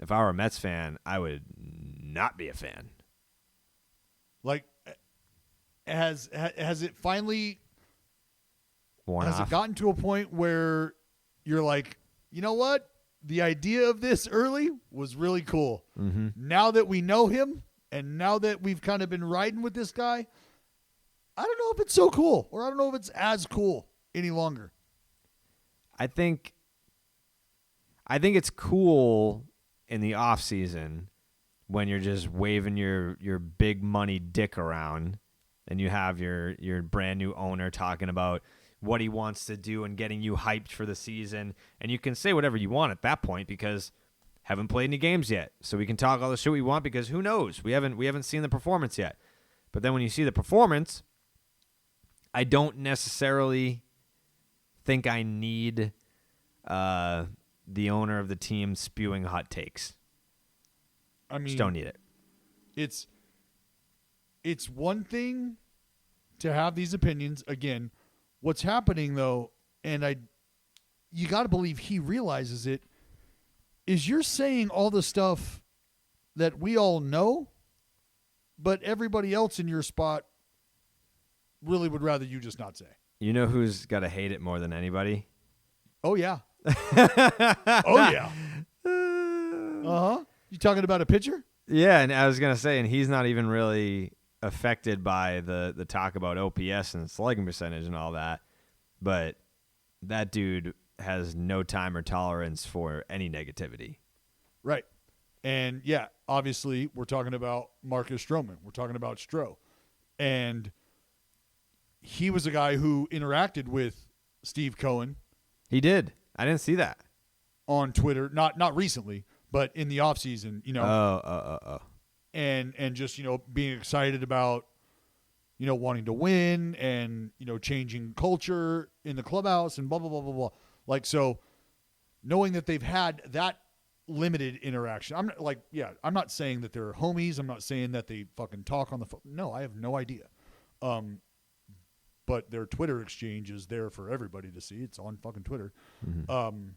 If I were a Mets fan, I would not be a fan. Like, has it finally Worn has off. it gotten to a point where you're like, you know what? The idea of this early was really cool. Mm-hmm. Now that we know him and now that we've kind of been riding with this guy, I don't know if it's so cool or I don't know if it's as cool any longer. I think it's cool in the off season when you're just waving your big money dick around and you have your brand new owner talking about what he wants to do and getting you hyped for the season, and you can say whatever you want at that point because haven't played any games yet, so we can talk all the shit we want because who knows, we haven't seen the performance yet. But then when you see the performance, I don't necessarily think I need the owner of the team spewing hot takes. I mean, just don't need it. It's one thing to have these opinions. Again, what's happening though, and you got to believe he realizes it, is you're saying all the stuff that we all know, but everybody else in your spot really would rather you just not say. You know who's got to hate it more than anybody? Oh, yeah. Oh, yeah. Uh-huh. You talking about a pitcher? Yeah, and I was going to say, and he's not even really affected by the talk about OPS and slugging percentage and all that, but that dude has no time or tolerance for any negativity. Right. And, yeah, obviously we're talking about Marcus Stroman. We're talking about Stro. And he was a guy who interacted with Steve Cohen. He did. I didn't see that. On Twitter. Not recently, but in the offseason, you know. Oh. And just, you know, being excited about, you know, wanting to win and, you know, changing culture in the clubhouse and blah, blah, blah, blah, blah. Like, so knowing that they've had that limited interaction, I'm not saying that they're homies. I'm not saying that they fucking talk on the phone. No, I have no idea. But their Twitter exchange is there for everybody to see. It's on fucking Twitter. Mm-hmm.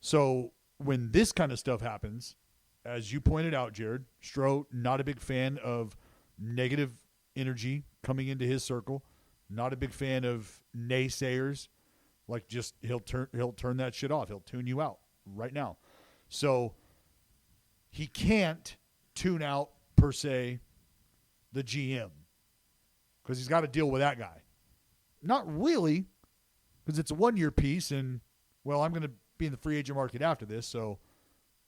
So when this kind of stuff happens, as you pointed out, Jared, Stro, not a big fan of negative energy coming into his circle, not a big fan of naysayers. Like, just he'll turn that shit off. He'll tune you out right now. So he can't tune out, per se, the GM because he's got to deal with that guy. Not really, because it's a 1-year piece, and, well, I'm going to be in the free agent market after this, so,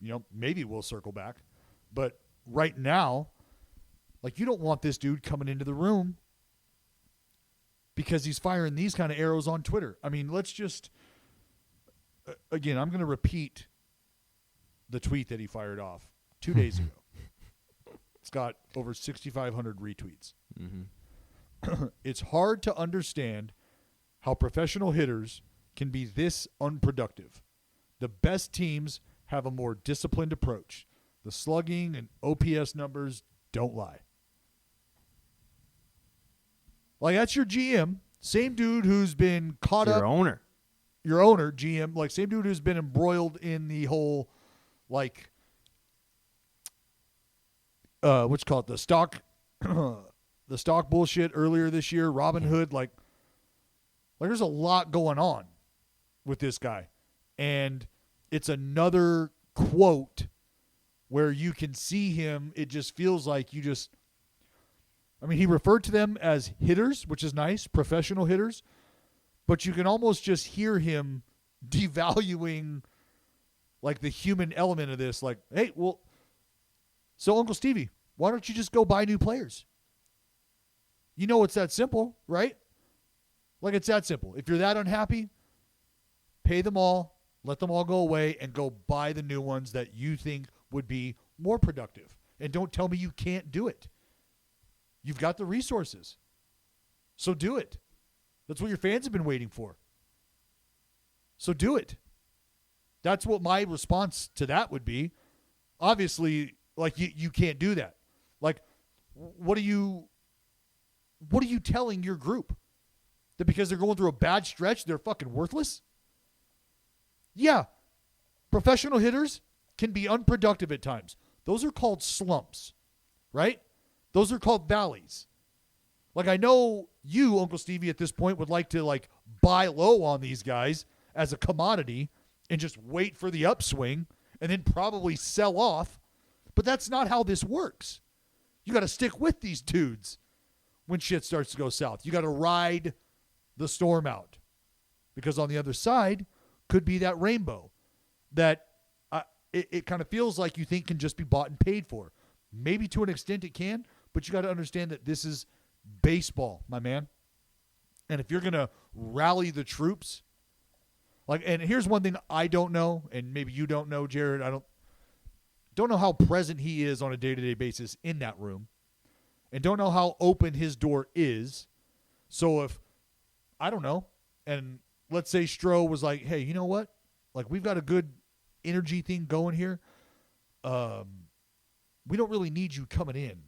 you know, maybe we'll circle back. But right now, like, you don't want this dude coming into the room because he's firing these kind of arrows on Twitter. I mean, let's just, again, I'm going to repeat the tweet that he fired off 2 days ago. It's got over 6,500 retweets. Mm-hmm. It's hard to understand how professional hitters can be this unproductive. The best teams have a more disciplined approach. The slugging and OPS numbers don't lie. Like, that's your GM, same dude who's been caught up. Your owner, GM, like same dude who's been embroiled in the whole, like, what's called the stock, the stock bullshit earlier this year. Robin Hood, like there's a lot going on with this guy, and it's another quote where you can see him. It just feels like you just. I mean, he referred to them as hitters, which is nice, professional hitters, but you can almost just hear him devaluing, like, the human element of this. Like, hey, well, so Uncle Stevie, why don't you just go buy new players? You know it's that simple, right? Like, it's that simple. If you're that unhappy, pay them all, let them all go away, and go buy the new ones that you think would be more productive. And don't tell me you can't do it. You've got the resources. So do it. That's what your fans have been waiting for. So do it. That's what my response to that would be. Obviously, like, you can't do that. Like, what are you telling your group? That because they're going through a bad stretch, they're fucking worthless? Yeah. Professional hitters can be unproductive at times. Those are called slumps, right? Those are called valleys. Like, I know you, Uncle Stevie, at this point would like to, like, buy low on these guys as a commodity and just wait for the upswing and then probably sell off. But that's not how this works. You got to stick with these dudes when shit starts to go south. You got to ride the storm out, because on the other side could be that rainbow that it kind of feels like you think can just be bought and paid for. Maybe to an extent it can, but you got to understand that this is baseball, my man. And if you're going to rally the troops, like, and here's one thing I don't know, and maybe you don't know, Jared. I don't know how present he is on a day-to-day basis in that room, and don't know how open his door is. So if, I don't know, and let's say Stroh was like, hey, you know what? Like, we've got a good energy thing going here. We don't really need you coming in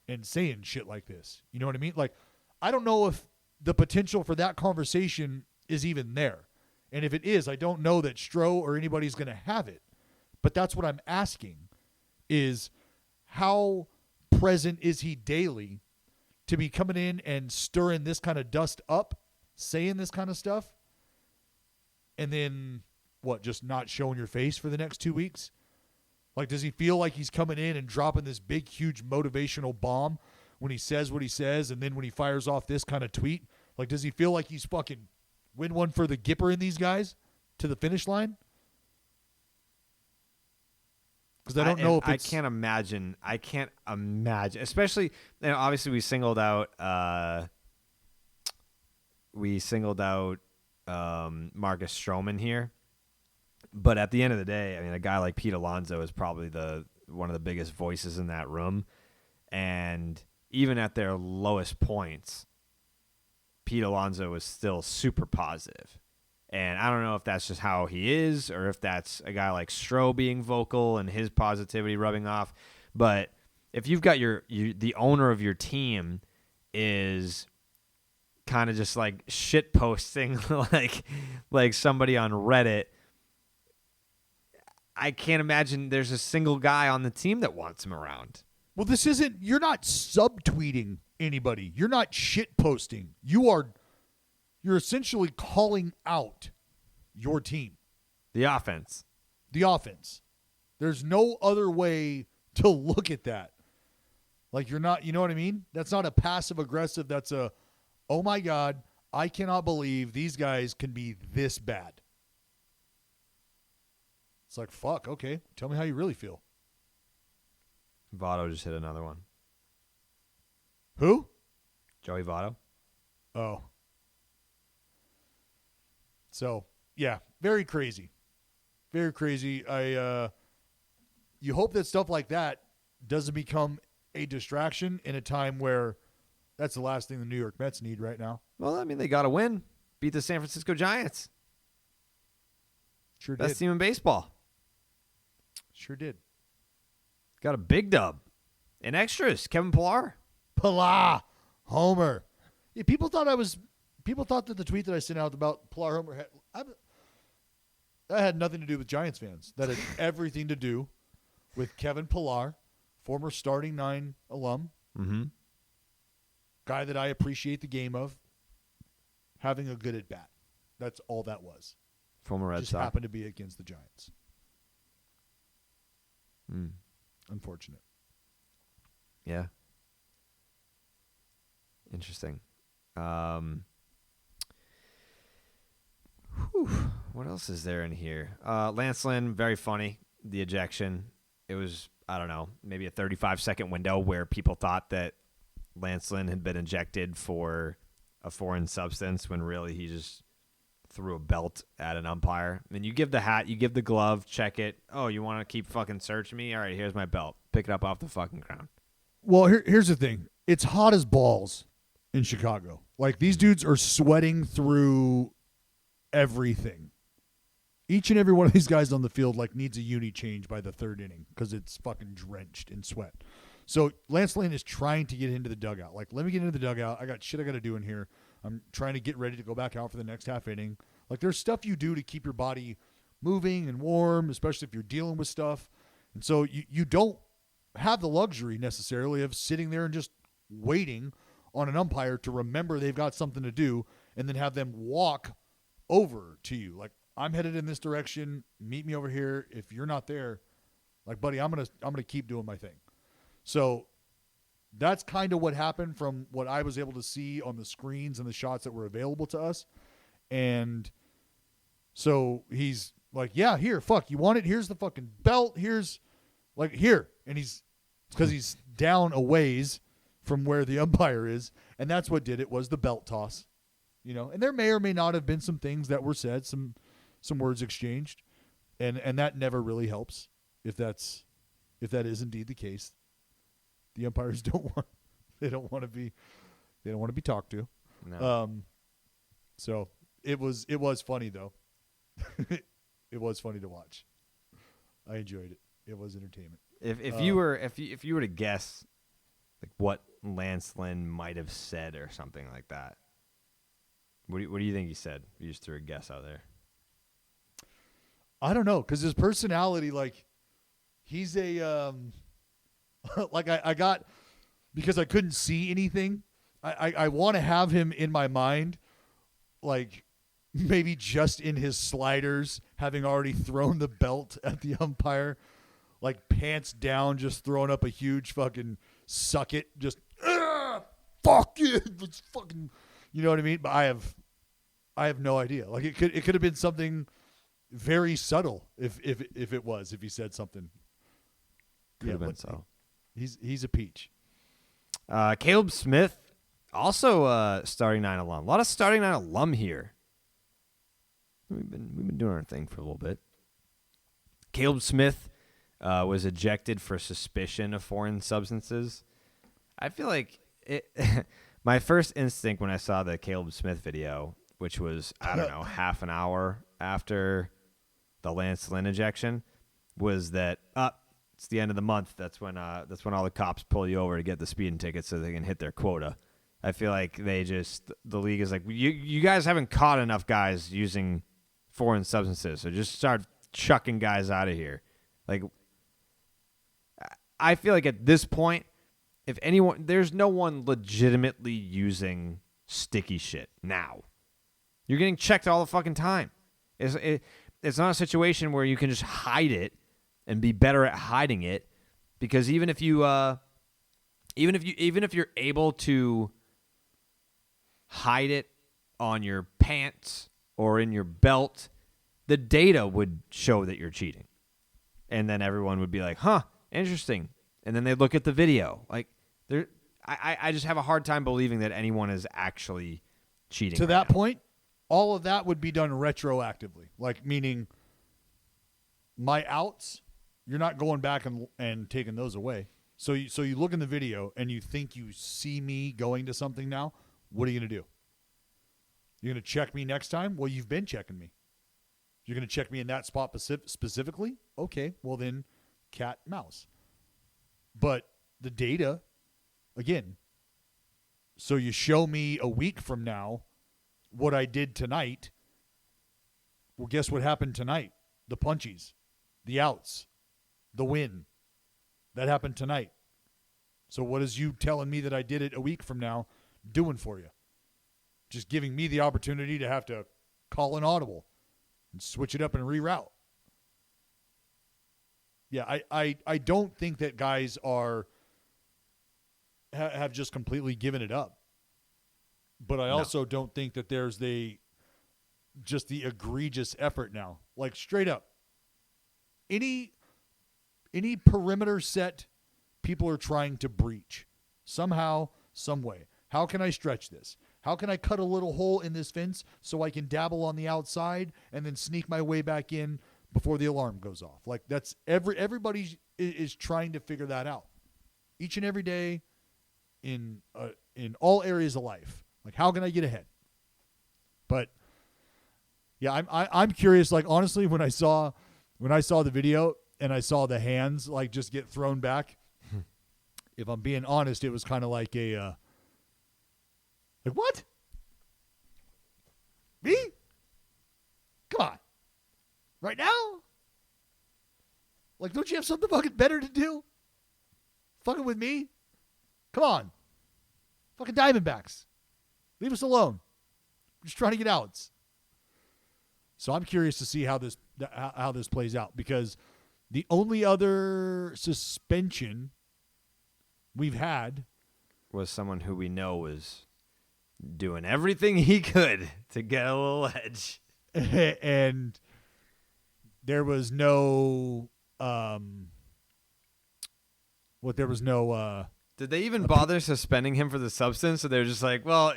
and saying shit like this. You know what I mean? Like, I don't know if the potential for that conversation is even there. And if it is, I don't know that Stroh or anybody's going to have it. But that's what I'm asking, is how present is he daily to be coming in and stirring this kind of dust up, saying this kind of stuff, and then, what, just not showing your face for the next 2 weeks? Like, does he feel like he's coming in and dropping this big, huge motivational bomb when he says what he says, and then when he fires off this kind of tweet? Like, does he feel like he's fucking win one for the Gipper in these guys to the finish line? Because I don't know if it's... I can't imagine, especially, you know, obviously we singled out Marcus Stroman here. But at the end of the day, I mean, a guy like Pete Alonso is probably one of the biggest voices in that room. And even at their lowest points, Pete Alonso is still super positive. And I don't know if that's just how he is, or if that's a guy like Stroh being vocal and his positivity rubbing off. But if you've got the owner of your team is kind of just like shit posting like somebody on Reddit, I can't imagine there's a single guy on the team that wants him around. Well, you're not subtweeting anybody. You're not shit posting. You're essentially calling out your team. The offense. There's no other way to look at that. Like, you're not, you know what I mean? That's not a passive aggressive. That's a, oh my God, I cannot believe these guys can be this bad. It's like, fuck, okay. Tell me how you really feel. Votto just hit another one. Who? Joey Votto. Oh. So, yeah, very crazy. Very crazy. You hope that stuff like that doesn't become a distraction in a time where that's the last thing the New York Mets need right now. Well, I mean, they got to win. Beat the San Francisco Giants. Sure did. Best team in baseball. Sure did. Got a big dub. In extras, Kevin Pillar. Pilar Homer. Yeah, people thought that the tweet that I sent out about Pilar Homer that had nothing to do with Giants fans. That had everything to do with Kevin Pillar, former starting 9 alum. Mm-hmm. Guy that I appreciate the game of, having a good at bat. That's all that was. Former Red Just Sox. happened to be against the Giants. Mm. Unfortunate. Yeah. Interesting. What else is there in here? Lance Lynn, very funny. The ejection. It was, I don't know, maybe a 35-second window where people thought that Lance Lynn had been ejected for a foreign substance when really he just threw a belt at an umpire. I mean, you give the hat, you give the glove, check it. Oh, you want to keep fucking searching me? All right, here's my belt. Pick it up off the fucking ground. Well, here's the thing. It's hot as balls in Chicago. Like, these dudes are sweating through everything. Each and every one of these guys on the field needs a uni change by the 3rd inning because it's fucking drenched in sweat. So Lance Lynn is trying to get into the dugout. Like, let me get into the dugout. I got shit I got to do in here. I'm trying to get ready to go back out for the next half inning. Like, there's stuff you do to keep your body moving and warm, especially if you're dealing with stuff. And so you don't have the luxury necessarily of sitting there and just waiting on an umpire to remember they've got something to do and then have them walk over to you. Like, I'm headed in this direction. Meet me over here. If you're not there, like, buddy, I'm gonna keep doing my thing. So that's kind of what happened from what I was able to see on the screens and the shots that were available to us. And so he's like, yeah, here, fuck, you want it? Here's the fucking belt. Here's, like, here. And because he's down a ways from where the umpire is. And that's what did it, was the belt toss. You know, and there may or may not have been some things that were said, some words exchanged. And that never really helps if that is indeed the case. The umpires don't want to be talked to. No. So it was funny though. It was funny to watch. I enjoyed it. It was entertainment. If you were to guess like what Lance Lynn might have said or something like that, what do you think he said? You just threw a guess out there. I don't know, because his personality, like, he's a like I got, because I couldn't see anything. I want to have him in my mind, like, maybe just in his sliders, having already thrown the belt at the umpire, like, pants down, just throwing up a huge fucking suck it, just fuck it, it's fucking, you know what I mean? But I have no idea. Like, it could have been something very subtle if he said something. Could have been so. He's a peach. Caleb Smith, also starting 9 alum. A lot of starting 9 alum here. We've been doing our thing for a little bit. Caleb Smith was ejected for suspicion of foreign substances. I feel like my first instinct when I saw the Caleb Smith video, which was, I don't know, half an hour after the Lance Lynn ejection, was that it's the end of the month. That's when all the cops pull you over to get the speeding tickets so they can hit their quota. I feel like the league is like, you guys haven't caught enough guys using foreign substances, so just start chucking guys out of here. Like, I feel like at this point, if anyone, there's no one legitimately using sticky shit now. You're getting checked all the fucking time. It's not a situation where you can just hide it and be better at hiding it, because even if you're able to hide it on your pants or in your belt, the data would show that you're cheating. And then everyone would be like, huh, interesting. And then they look at the video. Like, I just have a hard time believing that anyone is actually cheating. To right that now. point, all of that would be done retroactively. Like, meaning my outs, you're not going back and taking those away. So you look in the video and you think you see me going to something now. What are you going to do? You're going to check me next time? Well, you've been checking me. You're going to check me in that spot specifically? Okay, well then, cat, mouse. But the data, again, so you show me a week from now what I did tonight. Well, guess what happened tonight? The punchies, the outs, the win. That happened tonight. So what is you telling me that I did it a week from now doing for you? Just giving me the opportunity to have to call an audible and switch it up and reroute. Yeah, I don't think that guys have just completely given it up. But I also don't think that there's just the egregious effort now. Like, straight up, any perimeter set people are trying to breach somehow, some way. How can I stretch this? How can I cut a little hole in this fence so I can dabble on the outside and then sneak my way back in before the alarm goes off? Like, that's everybody is trying to figure that out each and every day in all areas of life. Like, how can I get ahead? But yeah, I'm curious. Like, honestly, when I saw the video and I saw the hands like just get thrown back, if I'm being honest, it was kind of like like, what? Me? Come on. Right now? Like, don't you have something fucking better to do? Fucking with me? Come on. Fucking Diamondbacks. Leave us alone. We're just trying to get outs. So I'm curious to see how this plays out, because the only other suspension we've had Was someone who we know was doing everything he could to get a little edge. and there was no Did they even bother suspending him for the substance? So they're just like, well,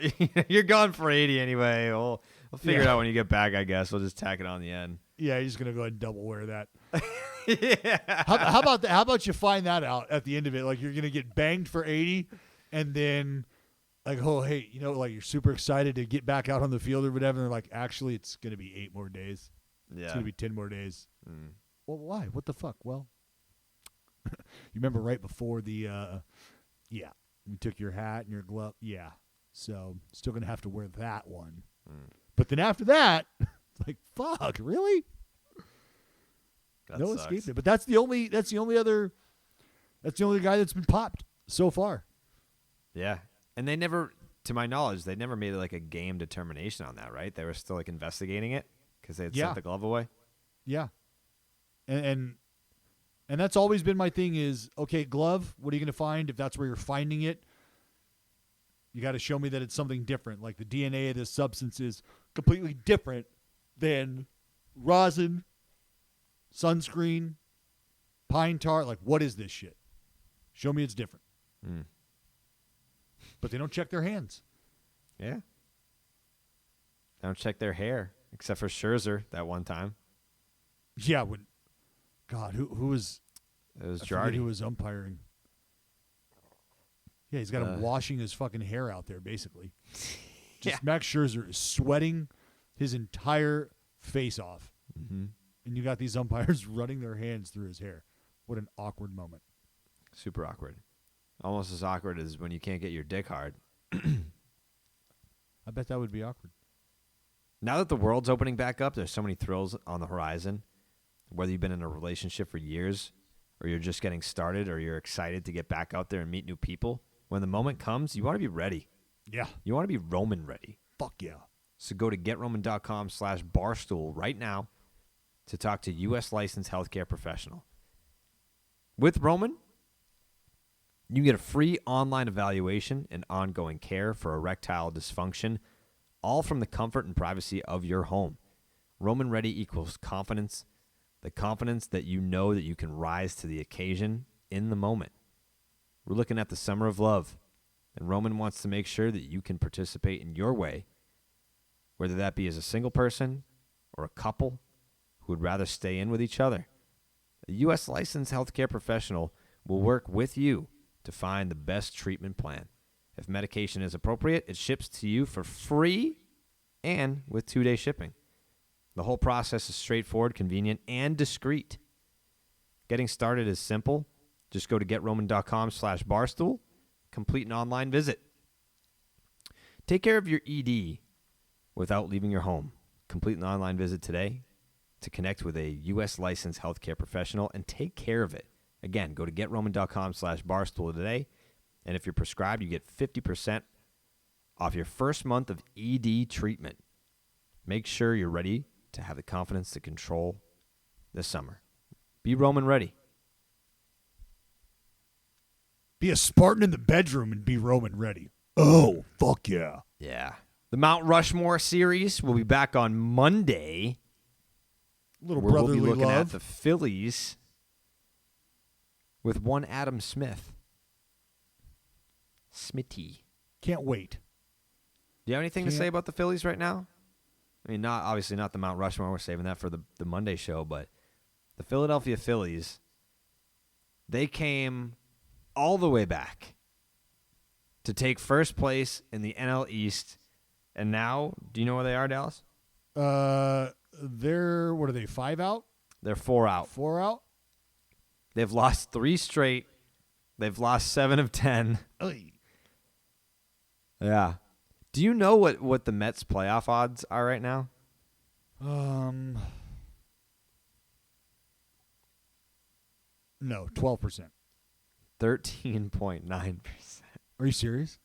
you're gone for 80 anyway. We'll figure it out when you get back, I guess. We'll just tack it on the end. Yeah, he's gonna go ahead and double wear that. Yeah. How about that? How about you find that out at the end of it? Like, you're gonna get banged for 80, and then like, oh hey, like, you're super excited to get back out on the field or whatever. And they're like, actually, it's gonna be 8 more days. Yeah. It's gonna be 10 more days. Mm. Well, why? What the fuck? Well, you remember right before the we took your hat and your glove. Yeah, so still gonna have to wear that one. Mm. But then after that, it's like, fuck, really? That No sucks. escaping. But that's the only guy that's been popped so far. Yeah. And they never, to my knowledge, they never made like a game determination on that, right? They were still like investigating it because they had sent the glove away. Yeah. And that's always been my thing is, okay, glove, what are you going to find? If that's where you're finding it, you got to show me that it's something different. Like, the DNA of this substance is completely different than rosin, sunscreen, pine tar. Like, what is this shit? Show me it's different. Mm. But they don't check their hands. Yeah. They don't check their hair, except for Scherzer that one time. Yeah, God, who was... It was I forget Jardy. who was umpiring. Yeah, he's got him washing his fucking hair out there, basically. Just Max Scherzer is sweating his entire face off. Mm-hmm. And you got these umpires running their hands through his hair. What an awkward moment. Super awkward. Almost as awkward as when you can't get your dick hard. I bet that would be awkward. Now that the world's opening back up, there's so many thrills on the horizon. Whether you've been in a relationship for years, or you're just getting started, or you're excited to get back out there and meet new people, when the moment comes, you want to be ready. Yeah. You want to be Roman ready. Fuck yeah. So go to GetRoman.com/Barstool right now to talk to U.S. licensed healthcare professional. With Roman, you can get a free online evaluation and ongoing care for erectile dysfunction, all from the comfort and privacy of your home. Roman Ready equals confidence, the confidence that you know that you can rise to the occasion in the moment. We're looking at the summer of love, and Roman wants to make sure that you can participate in your way whether that be as a single person or a couple who would rather stay in with each other. A U.S. licensed healthcare professional will work with you to find the best treatment plan. If medication is appropriate, it ships to you for free and with 2-day shipping. The whole process is straightforward, convenient, and discreet. Getting started is simple. Just go to GetRoman.com/Barstool. Complete an online visit. Take care of your ED without leaving your home. Complete an online visit today to connect with a U.S. licensed healthcare professional and take care of it. Again, go to GetRoman.com/Barstool today. And if you're prescribed, you get 50% off your first month of ED treatment. Make sure you're ready to have the confidence to control this summer. Be Roman ready. Be a Spartan in the bedroom and be Roman ready. Oh, fuck yeah. Yeah. The Mount Rushmore series will be back on Monday. Little where brotherly we'll be looking love. at the Phillies with one Adam Smith. Smitty. Can't wait. Do you have anything to say about the Phillies right now? I mean, obviously not the Mount Rushmore. We're saving that for the Monday show. But the Philadelphia Phillies, they came all the way back to take first place in the NL East. And now, do you know where they are, Dallas? They're, what are they, 5 out? They're 4 out. 4 out? They've lost 3 straight. They've lost 7 of 10. Oy. Yeah. Do you know what the Mets playoff odds are right now? No, 12%. 13.9%. Are you serious?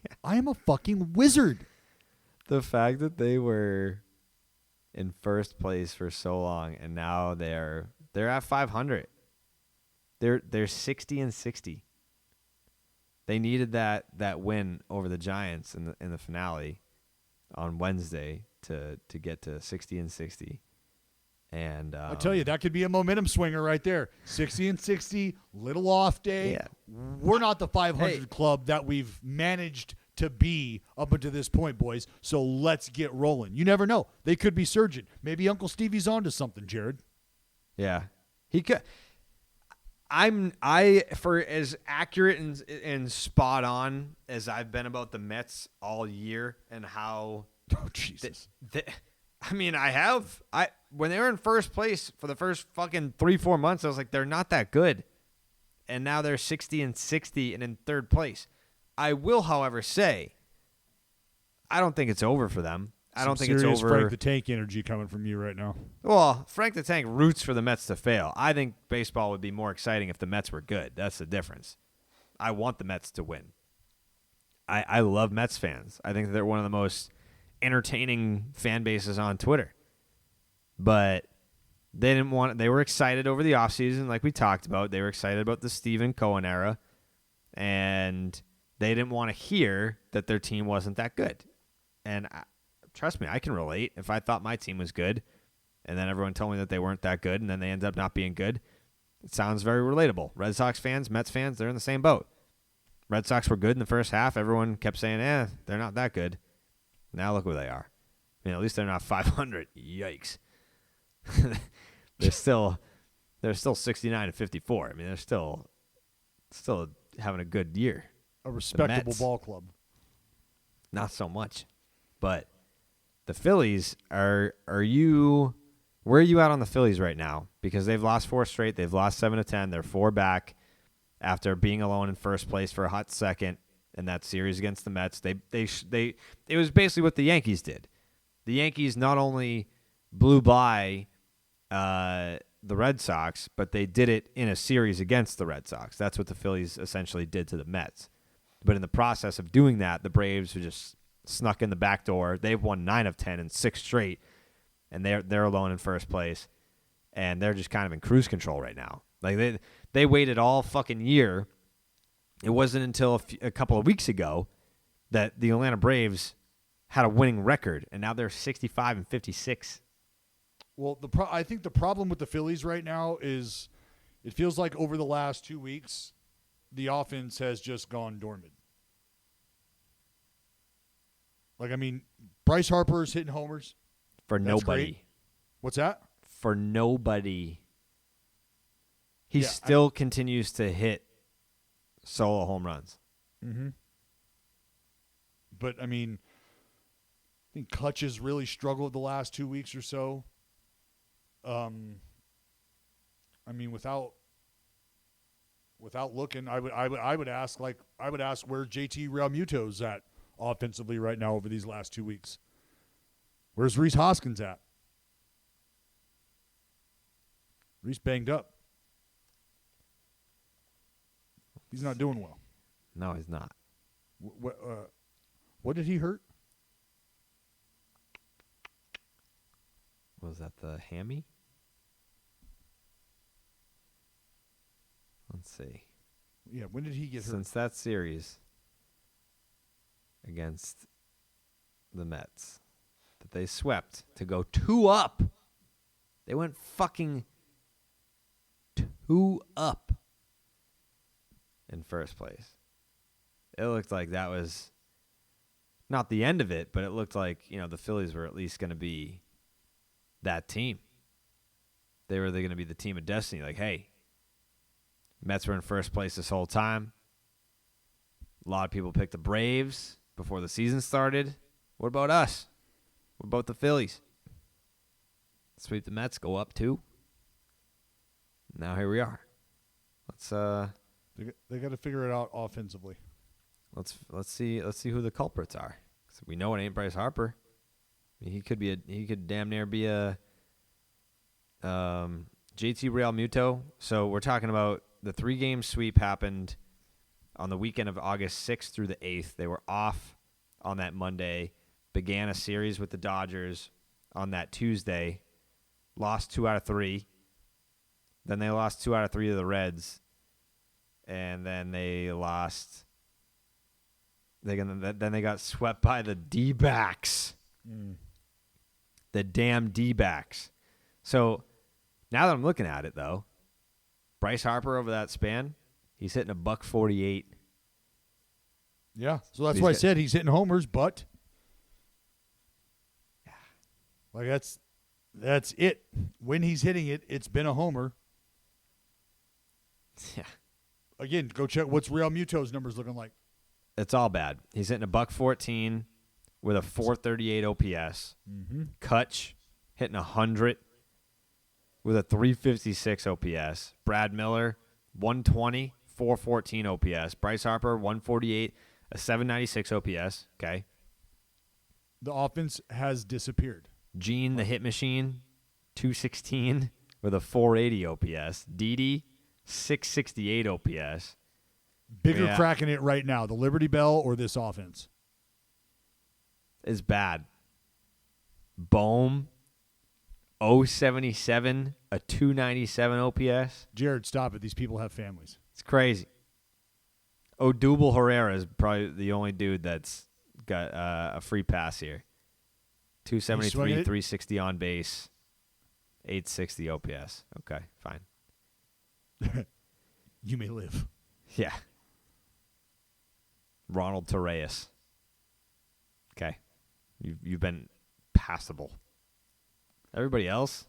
Yeah. I am a fucking wizard. The fact that they were in first place for so long and now they're at 500. They're 60-60. They needed that win over the Giants in the finale on Wednesday to get to 60-60. And I tell you, that could be a momentum swinger right there. 60-60, little off day. Yeah. We're not the 500 club that we've managed to be up until this point, boys. So let's get rolling. You never know. They could be surging. Maybe Uncle Stevie's onto something, Jared. Yeah. He could. For as accurate and spot on as I've been about the Mets all year and how Jesus. When they were in first place for the first fucking 3-4 months, I was like, they're not that good. And now they're 60-60 and in third place. I will, however, say I don't think it's over for them. I don't think it's over. Frank the Tank energy coming from you right now. Well, Frank the Tank roots for the Mets to fail. I think baseball would be more exciting if the Mets were good. That's the difference. I want the Mets to win. I love Mets fans. I think they're one of the most entertaining fan bases on Twitter. But they were excited over the offseason, like we talked about. They were excited about the Steven Cohen era. And they didn't want to hear that their team wasn't that good. And trust me, I can relate. If I thought my team was good, and then everyone told me that they weren't that good, and then they ended up not being good, it sounds very relatable. Red Sox fans, Mets fans, they're in the same boat. Red Sox were good in the first half. Everyone kept saying, they're not that good. Now look where they are. I mean, at least they're not 500. Yikes. They're still 69-54. I mean, they're still having a good year. A respectable ball club. Not so much. But the Phillies, where are you at on the Phillies right now? Because they've lost 4 straight. They've lost 7 of 10. They're 4 back after being alone in first place for a hot second in that series against the Mets. It was basically what the Yankees did. The Yankees not only blew by the Red Sox, but they did it in a series against the Red Sox. That's what the Phillies essentially did to the Mets. But in the process of doing that, the Braves were just snuck in the back door. They've won 9 of 10 in 6 straight, and they're alone in first place, and they're just kind of in cruise control right now. Like they waited all fucking year. It wasn't until a couple of weeks ago that the Atlanta Braves had a winning record, and now they're 65-56. Well, I think the problem with the Phillies right now is it feels like over the last 2 weeks, the offense has just gone dormant. Bryce Harper is hitting homers. For That's nobody. great. What's that? For nobody. He Yeah, still continues to hit solo home runs. Mm-hmm. But, I mean, I think Kutch has really struggled the last 2 weeks or so. I mean, without looking, I would ask where JT Realmuto's at offensively right now over these last 2 weeks. Where's Rhys Hoskins at? Rhys banged up. He's not doing well. No, he's not. What did he hurt? Was that the hammy? Let's see. Yeah, when did he get hurt? Since that series against the Mets that they swept to go 2 up, they went fucking 2 up in first place. It looked like that was not the end of it, but it looked like, the Phillies were at least going to be that team. They were going to be the team of destiny. Like, hey, Mets were in first place this whole time. A lot of people picked the Braves before the season started. What about us? What about the Phillies? Sweep the Mets, go up 2. Now here we are. Let's They got to figure it out offensively. let's see who the culprits are. So we know it ain't Bryce Harper. I mean, he could damn near be a JT Realmuto. So we're talking about the 3-game sweep happened on the weekend of August 6th through the 8th. They were off on that Monday, began a series with the Dodgers on that Tuesday, lost 2 out of 3. Then they lost 2 out of 3 to the Reds, and then they lost. Then they got swept by the D-backs. The damn D-backs. So now that I'm looking at it, though, Bryce Harper over that span, he's hitting $148. Yeah, so that's why I said he's hitting homers, but like that's it. When he's hitting it, it's been a homer. Yeah. Again, go check what's Realmuto's numbers looking like. It's all bad. He's hitting $114 with a 438 OPS. Kutch hitting 100 with a 356 OPS. Brad Miller, 120, 414 OPS. Bryce Harper, 148, a 796 OPS. Okay. The offense has disappeared. Gene, the hit machine, 216 with a 480 OPS. Didi, 668 OPS. Bigger crack in it right now, the Liberty Bell or this offense? Is bad. Bohm, 077, a 297 OPS. Jared, stop it. These people have families. It's crazy. Odubel Herrera is probably the only dude that's got a free pass here. 273, 360 on base, 860 OPS. Okay, fine. You may live. Yeah. Ronald Torreyes. Okay. You've been passable. Everybody else,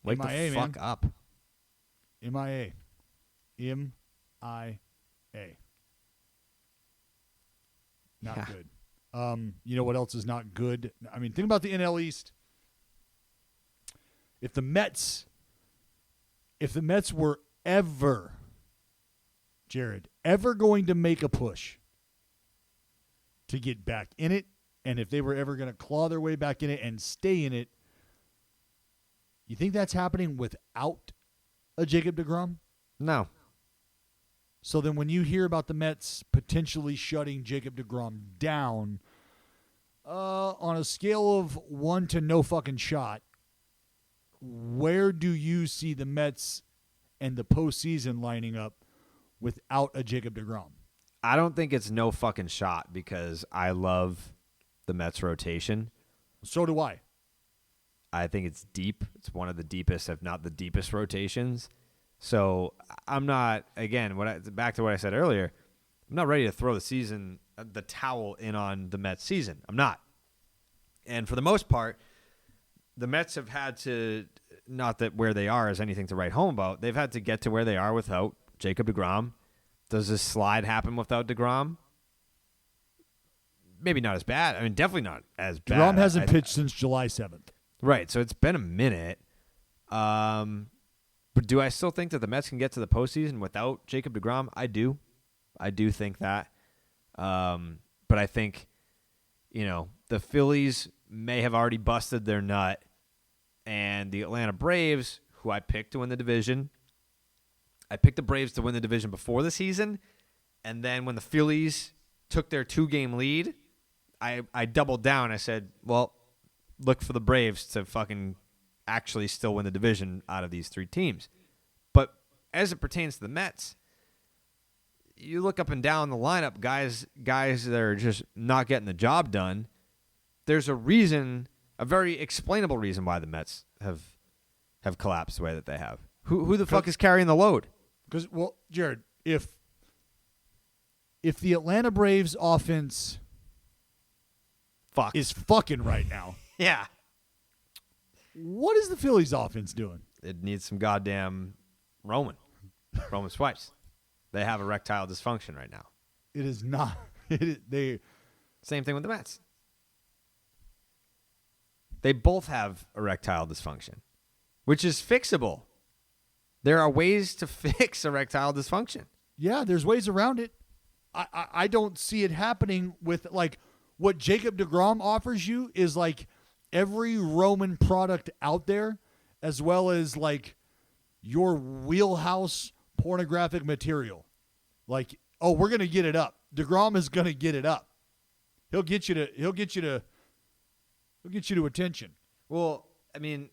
wake MIA, the fuck man. up. MIA. MIA. Not good. You know what else is not good? I mean, think about the NL East. If the Mets were ever, Jared, ever going to make a push to get back in it, and if they were ever going to claw their way back in it and stay in it, you think that's happening without a Jacob deGrom? No. So then when you hear about the Mets potentially shutting Jacob deGrom down, on a scale of 1 to no fucking shot, where do you see the Mets and the postseason lining up without a Jacob deGrom? I don't think it's no fucking shot because I love the Mets rotation. So do I. I think it's deep. It's one of the deepest, if not the deepest rotations. So I'm not, again, back to what I said earlier, I'm not ready to throw the towel in on the Mets season. I'm not. And for the most part, the Mets have had to, not that where they are is anything to write home about, they've had to get to where they are without Jacob deGrom. Does this slide happen without deGrom? Maybe not as bad. I mean, definitely not as bad. DeGrom hasn't pitched since July 7th. Right, so it's been a minute. But do I still think that the Mets can get to the postseason without Jacob deGrom? I do. I do think that. But I think, the Phillies may have already busted their nut, and the Atlanta Braves, who I picked to win the division, I picked the Braves to win the division before the season, and then when the Phillies took their 2-game lead, I doubled down. I said, well, look for the Braves to fucking actually still win the division out of these 3 teams. But as it pertains to the Mets, you look up and down the lineup, guys that are just not getting the job done. There's a reason, a very explainable reason why the Mets have collapsed the way that they have. Who the fuck is carrying the load? Because, well, Jared, if the Atlanta Braves offense is fucking right now, yeah, what is the Phillies offense doing? It needs some goddamn Roman swipes. They have erectile dysfunction right now. It is not. Same thing with the Mets. They both have erectile dysfunction, which is fixable. There are ways to fix erectile dysfunction. Yeah, there's ways around it. I don't see it happening with, like, what Jacob deGrom offers you is like every Roman product out there, as well as like your wheelhouse pornographic material. Like, oh, we're gonna get it up. deGrom is gonna get it up. He'll get you to attention. Well, I mean,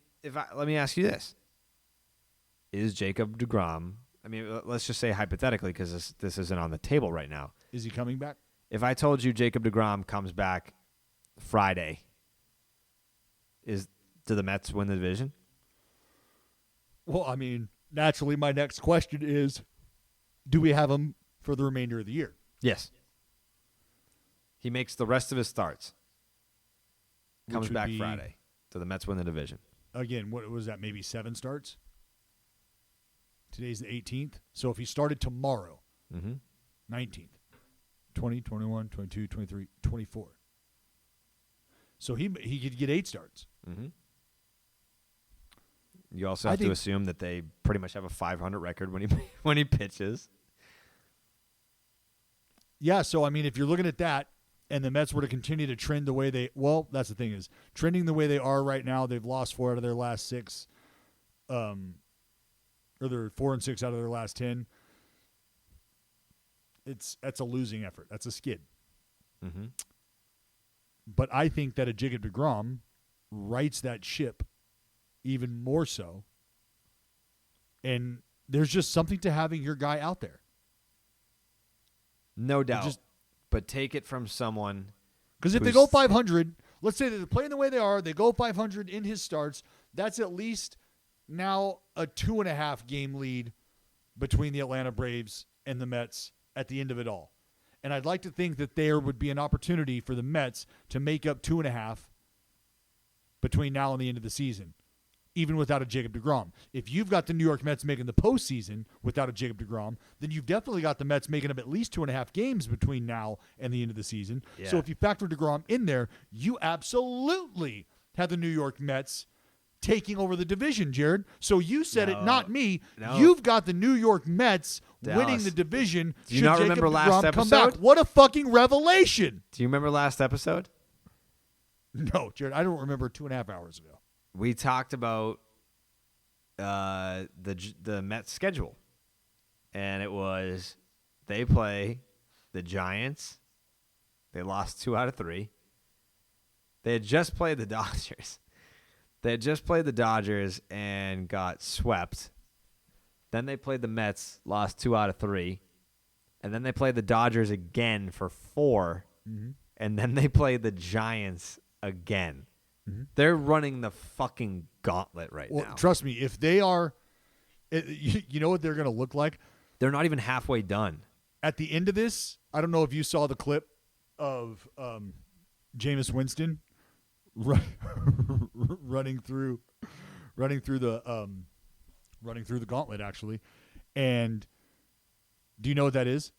let me ask you this: is Jacob deGrom? I mean, let's just say hypothetically, because this isn't on the table right now. Is he coming back? If I told you Jacob deGrom comes back Friday, do the Mets win the division? Well, I mean, naturally, my next question is, do we have him for the remainder of the year? Yes. He makes the rest of his starts. Comes back Friday. Do the Mets win the division? Again, what was that, maybe 7 starts? Today's the 18th. So if he started tomorrow, 19th, 20, 21, 22, 23, 24. So he could get 8 starts. Mm-hmm. You also have to assume that they pretty much have a 500 record when he pitches. Yeah, so I mean, if you're looking at that, and the Mets were to continue to trend the way that's the thing is, trending the way they are right now, they've lost 4 out of their last 6, or they're 4 and 6 out of their last 10. That's a losing effort. That's a skid. Mm-hmm. But I think that a Jacob deGrom rights that ship even more so. And there's just something to having your guy out there. No doubt. But take it from someone. Because if they go 500, let's say they're playing the way they are, they go 500 in his starts, that's at least now a 2.5 game lead between the Atlanta Braves and the Mets at the end of it all. And I'd like to think that there would be an opportunity for the Mets to make up 2.5 between now and the end of the season, even without a Jacob deGrom. If you've got the New York Mets making the postseason without a Jacob deGrom, then you've definitely got the Mets making up at least 2.5 games between now and the end of the season. Yeah. So if you factor deGrom in there, you absolutely have the New York Mets taking over the division, Jared. So you said it, not me. No. You've got the New York Mets winning the division. Do you not remember last episode? Come back. What a fucking revelation. Do you remember last episode? No, Jared, I don't remember 2.5 hours ago. We talked about the Mets schedule, and it was they play the Giants. They lost 2 out of 3. They had just played the Dodgers. And got swept. Then they played the Mets, lost 2 out of 3. And then they played the Dodgers again for 4. Mm-hmm. And then they played the Giants again. Mm-hmm. They're running the fucking gauntlet right now. Trust me, if they are, you know what they're going to look like? They're not even halfway done. At the end of this, I don't know if you saw the clip of Jameis Winston running through the gauntlet actually. And do you know what that is?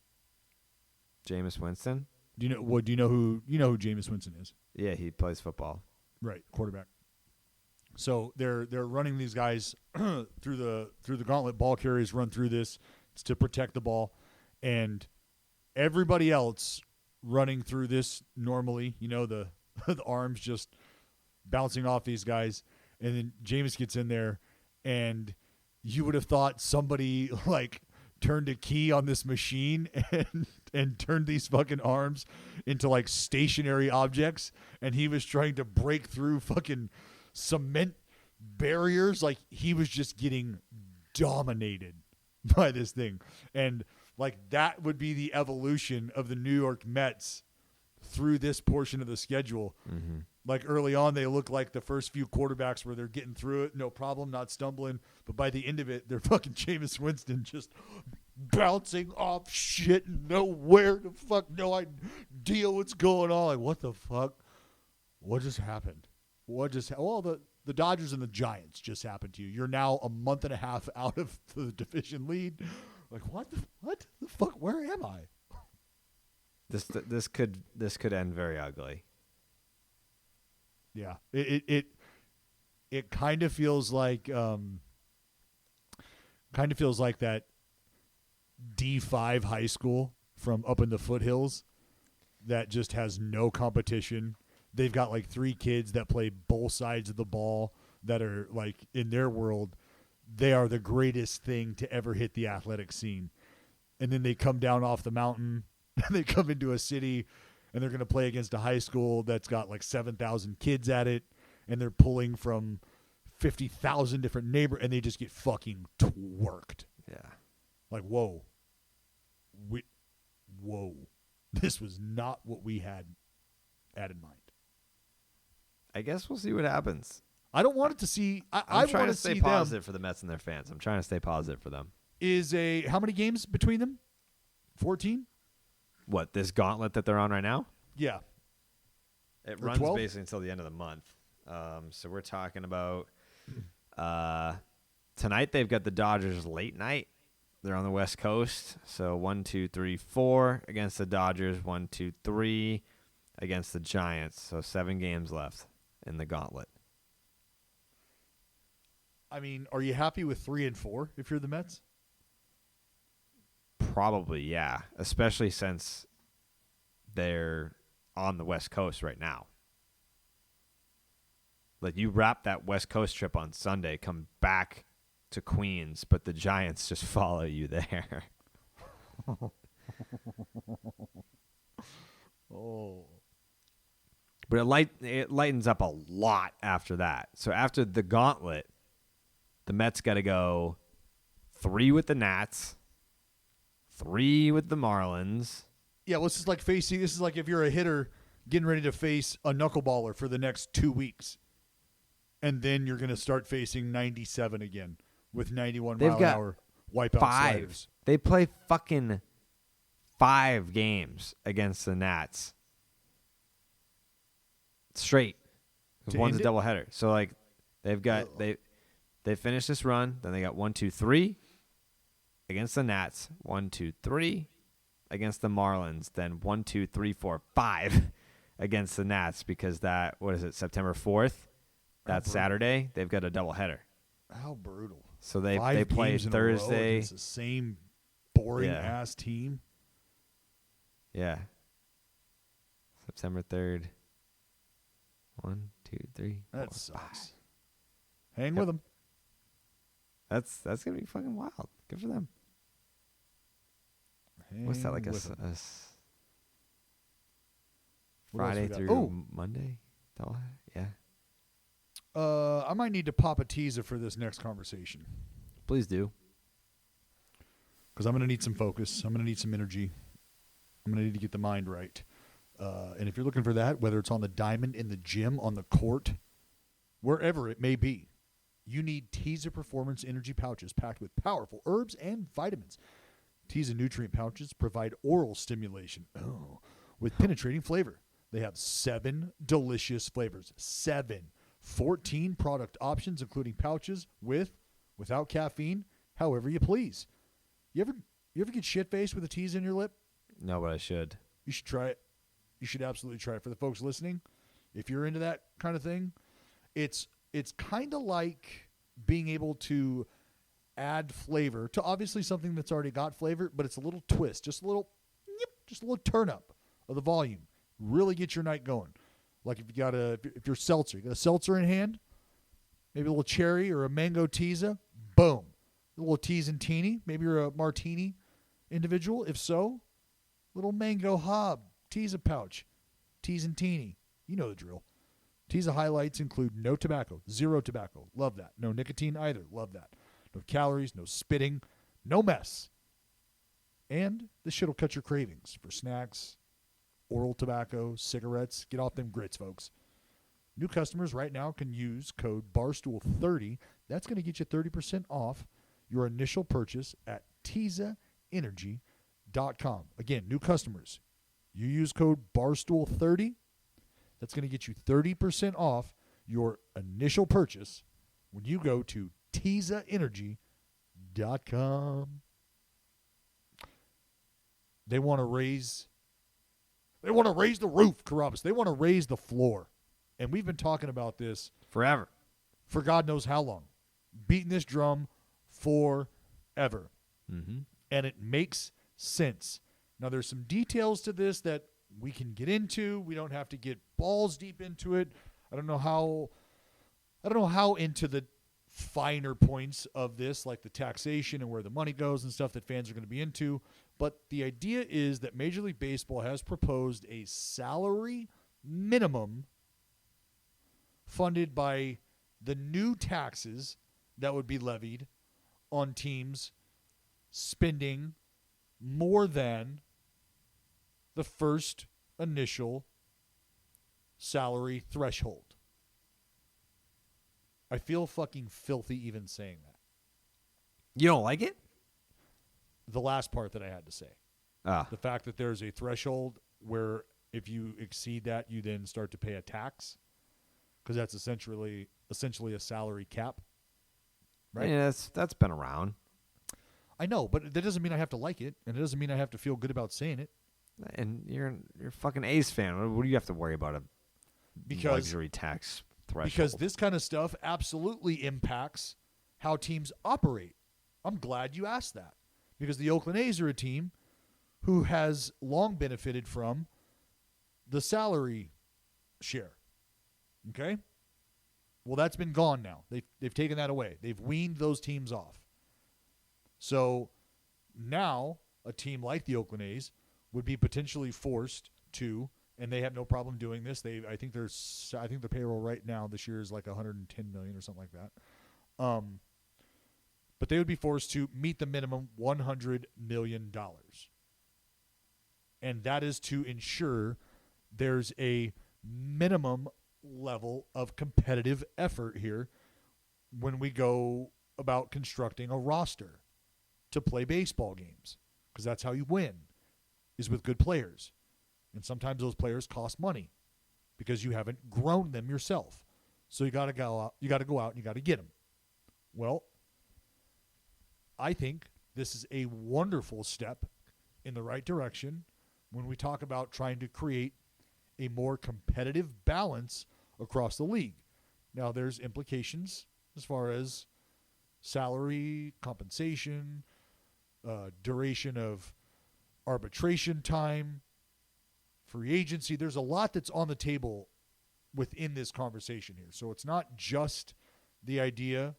Jameis Winston? Do you know who Jameis Winston is? Yeah, he plays football. Right, quarterback. So they're running these guys through the gauntlet. Ball carriers run through this. It's to protect the ball, and everybody else running through this normally. The the arms just bouncing off these guys, and then Jameis gets in there, and you would have thought somebody like turned a key on this machine and turned these fucking arms into like stationary objects, and he was trying to break through fucking cement barriers. Like he was just getting dominated by this thing. And like that would be the evolution of the New York Mets through this portion of the schedule. Mm-hmm. Like early on, they look like the first few quarterbacks where they're getting through it, no problem, not stumbling. But by the end of it, they're fucking Jameis Winston just bouncing off shit, nowhere to fuck, no idea what's going on. Like, what the fuck? What just happened? Well, the Dodgers and the Giants just happened to you. You're now a month and a half out of the division lead. Like, what the fuck? Where am I? This could end very ugly. Yeah, it kind of feels like that D5 high school from up in the foothills that just has no competition. They've got like 3 kids that play both sides of the ball that are like, in their world, they are the greatest thing to ever hit the athletic scene. And then they come down off the mountain and they come into a city and they're going to play against a high school that's got like 7,000 kids at it, and they're pulling from 50,000 different neighbors, and they just get fucking twerked. Yeah. Like, whoa. This was not what we had in mind. I guess we'll see what happens. I don't want it to see. I'm trying want to stay positive for the Mets and their fans. I'm trying to stay positive for them. How many games between them? 14? What, this gauntlet that they're on right now? Yeah. It Or runs 12? basically until the end of the month. So we're talking about tonight they've got the Dodgers late night. They're on the West Coast. So 1, 2, 3, 4 against the Dodgers. 1, 2, 3 against the Giants. So 7 games left in the gauntlet. I mean, are you happy with 3 and 4 if you're the Mets? Probably, yeah. Especially since they're on the West Coast right now. Like, you wrap that West Coast trip on Sunday, come back to Queens, but the Giants just follow you there. Oh. But it lightens up a lot after that. So after the gauntlet, the Mets got to go 3 with the Nats, 3 with the Marlins. Yeah, well, this is like if you're a hitter getting ready to face a knuckleballer for the next 2 weeks. And then you're going to start facing 97 again with 91 mile an hour wipeout 5. sliders. They play fucking 5 games against the Nats. Straight. One's a doubleheader. So, like, they've got they finished this run. Then they got 1, 2, 3 against the Nats. 1, 2, 3 against the Marlins. Then 1, 2, 3, 4, 5 against the Nats because September 4th? That's Saturday. They've got a doubleheader. How brutal. So they play games in a row Thursday. against the same boring ass team. Yeah. September 3rd. 1, 2, 3. That 4, sucks. 5. Hang with them. That's gonna be fucking wild. Good for them. What's that, like a Friday through Monday? Yeah. I might need to pop a teaser for this next conversation. Please do. Because I'm going to need some focus. I'm going to need some energy. I'm going to need to get the mind right. And if you're looking for that, whether it's on the diamond, in the gym, on the court, wherever it may be, you need Teaser Performance Energy pouches packed with powerful herbs and vitamins. Teaser nutrient pouches provide oral stimulation with penetrating flavor. They have 7 delicious flavors. 7. 14 product options, including pouches with, without caffeine, however you please. You ever get shit-faced with a tease in your lip? No, but I should. You should try it. You should absolutely try it. For the folks listening, if you're into that kind of thing, it's kind of like being able to add flavor to obviously something that's already got flavor, but it's a little twist, just a little turn up of the volume. Really get your night going. Like if you're seltzer, you got a seltzer in hand, maybe a little cherry or a mango teaser, boom. A little tease and teeny. Maybe you're a martini individual. If so, little mango hob, teaser pouch, tease and teeny. You know the drill. Teaser highlights include no tobacco, 0 tobacco. Love that. No nicotine either. Love that. No calories, no spitting, no mess. And this shit will cut your cravings for snacks, oral tobacco, cigarettes. Get off them grits, folks. New customers right now can use code BARSTOOL30. That's going to get you 30% off your initial purchase at teasaenergy.com. Again, new customers, you use code BARSTOOL30. That's going to get you 30% off your initial purchase when you go to teasaenergy.com. They want to raise the roof, Carrabis. They want to raise the floor. And we've been talking about this Forever. for God knows how long. Beating this drum forever. Mm-hmm. And it makes sense. Now, there's some details to this that we can get into. We don't have to get balls deep into it. I don't know how into the finer points of this, like the taxation and where the money goes and stuff that fans are going to be into. But the idea is that Major League Baseball has proposed a salary minimum funded by the new taxes that would be levied on teams spending more than the first initial salary threshold. I feel fucking filthy even saying that. You don't like it? The last part that I had to say. The fact that there's a threshold where if you exceed that, you then start to pay a tax, because that's essentially a salary cap. Right? Yeah, that's been around. I know, but that doesn't mean I have to like it, and it doesn't mean I have to feel good about saying it. And you're a fucking A's fan. What do you have to worry about a luxury tax threshold? Because this kind of stuff absolutely impacts how teams operate. I'm glad you asked that, because the Oakland A's are a team who has long benefited from the salary share. Okay? Well, that's been gone now. They've taken that away. They've weaned those teams off. So now a team like the Oakland A's would be potentially forced to, and they have no problem doing this. I think their payroll right now this year is like $110 million or something like that. But they would be forced to meet the minimum $100 million. And that is to ensure there's a minimum level of competitive effort here when we go about constructing a roster to play baseball games, because that's how you win, is with good players. And sometimes those players cost money because you haven't grown them yourself. So you got to go out, and you got to get them. Well, I think this is a wonderful step in the right direction when we talk about trying to create a more competitive balance across the league. Now, there's implications as far as salary, compensation, duration of arbitration time, free agency. There's a lot that's on the table within this conversation here. So it's not just the idea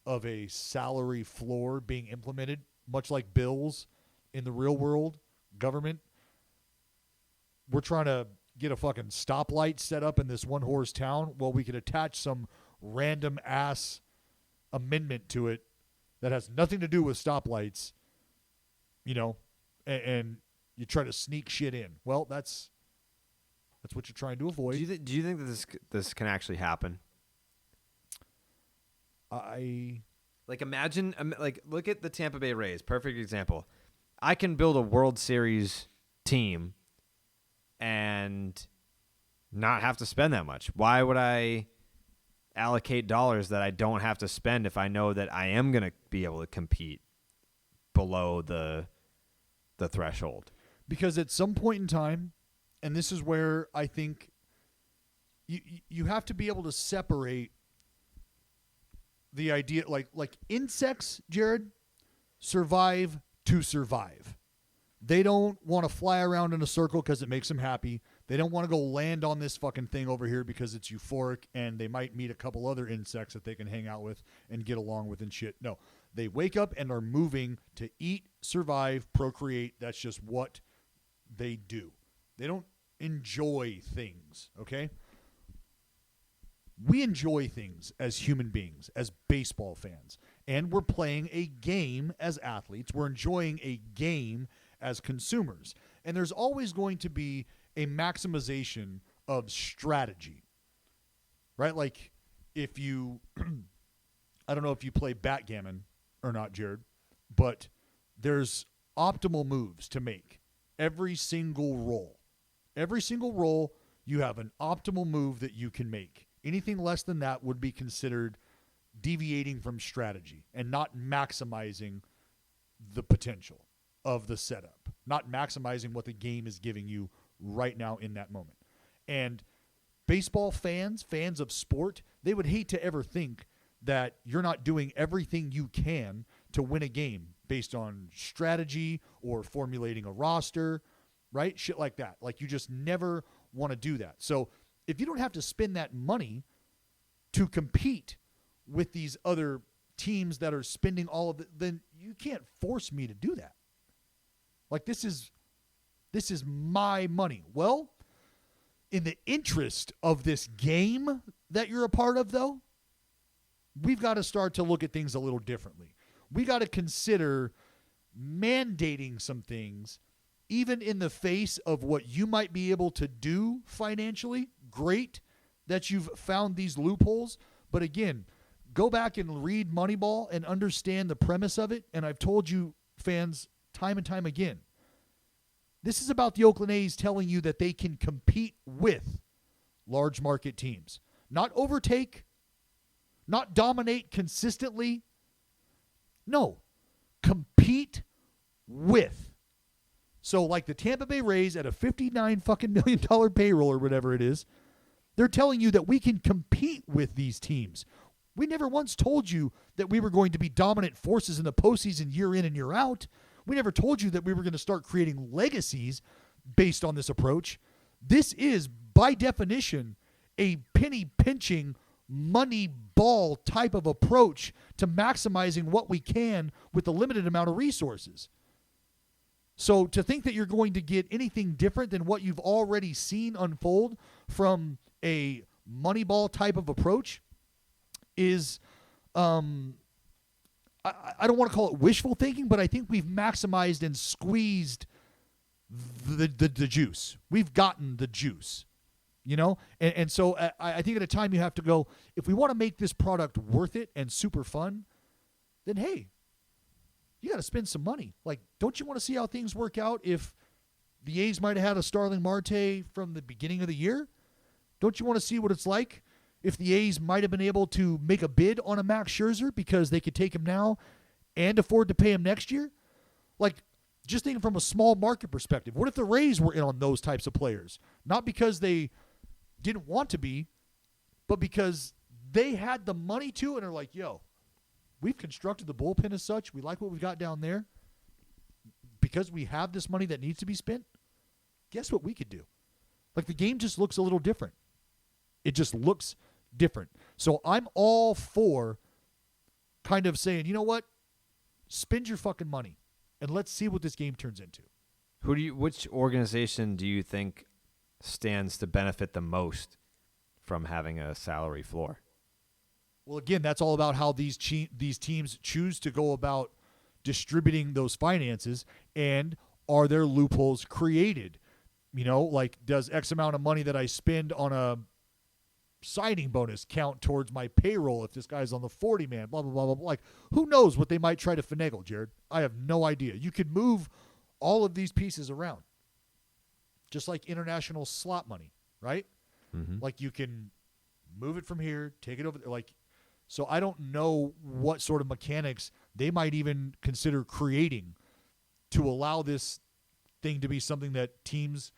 of a salary floor being implemented, much like bills in the real world government. We're trying to get a fucking stoplight set up in this one-horse town. Well, we could attach some random ass amendment to it that has nothing to do with stoplights, and you try to sneak shit in. Well, that's what you're trying to avoid. Do you think that this can actually happen? Imagine, look at the Tampa Bay Rays. Perfect example. I can build a World Series team and not have to spend that much? Why would I allocate dollars that I don't have to spend if I know that I am going to be able to compete below the threshold? Because at some point in time, and this is where I think you have to be able to separate the idea, like insects, Jared, survive to survive. They don't want to fly around in a circle because it makes them happy. They don't want to go land on this fucking thing over here because it's euphoric and they might meet a couple other insects that they can hang out with and get along with and shit. No, they wake up and are moving to eat, survive, procreate. That's just what they do. They don't enjoy things, okay? We enjoy things as human beings, as baseball fans, and we're playing a game as athletes. We're enjoying a game as consumers. And there's always going to be a maximization of strategy, right? Like if you, I don't know if you play backgammon or not, Jared, but there's optimal moves to make every single roll. Every single roll, you have an optimal move that you can make. Anything less than that would be considered deviating from strategy and not maximizing the potential of the setup, not maximizing what the game is giving you right now in that moment. And baseball fans of sport, they would hate to ever think that you're not doing everything you can to win a game based on strategy or formulating a roster, right? Shit like that. Like you just never want to do that. So if you don't have to spend that money to compete with these other teams that are spending all of it, then you can't force me to do that. Like this is my money. Well, in the interest of this game that you're a part of, though, we've got to start to look at things a little differently. We got to consider mandating some things, even in the face of what you might be able to do financially. Great that you've found these loopholes. But again, go back and read Moneyball and understand the premise of it. And I've told you, fans, time and time again, this is about the Oakland A's telling you that they can compete with large market teams. Not overtake, not dominate consistently. No, compete with. So like the Tampa Bay Rays at a $59 fucking million payroll or whatever it is, they're telling you that we can compete with these teams. We never once told you that we were going to be dominant forces in the postseason year in and year out. We never told you that we were going to start creating legacies based on this approach. This is, by definition, a penny-pinching, money ball type of approach to maximizing what we can with the limited amount of resources. So to think that you're going to get anything different than what you've already seen unfold from a money ball type of approach is, I don't want to call it wishful thinking, but I think we've maximized and squeezed the juice. We've gotten the juice, you know? And so I think at a time you have to go, if we want to make this product worth it and super fun, then hey, you got to spend some money. Like, don't you want to see how things work out if the A's might have had a Starling Marte from the beginning of the year? Don't you want to see what it's like if the A's might have been able to make a bid on a Max Scherzer because they could take him now and afford to pay him next year? Like, just thinking from a small market perspective, what if the Rays were in on those types of players? Not because they didn't want to be, but because they had the money to and are like, yo, we've constructed the bullpen as such. We like what we've got down there. Because we have this money that needs to be spent, guess what we could do? Like, the game just looks a little different. It just looks different. So I'm all for kind of saying, you know what? Spend your fucking money and let's see what this game turns into. Which organization do you think stands to benefit the most from having a salary floor? Well, again, that's all about how these teams choose to go about distributing those finances, and are there loopholes created? You know, like, does X amount of money that I spend on a signing bonus count towards my payroll if this guy's on the 40-man, blah, blah, blah, blah, blah. Like, who knows what they might try to finagle, Jared? I have no idea. You could move all of these pieces around. just like international slot money, right? Mm-hmm. Like you can move it from here, take it over there. Like, so I don't know what sort of mechanics they might even consider creating to allow this thing to be something that teams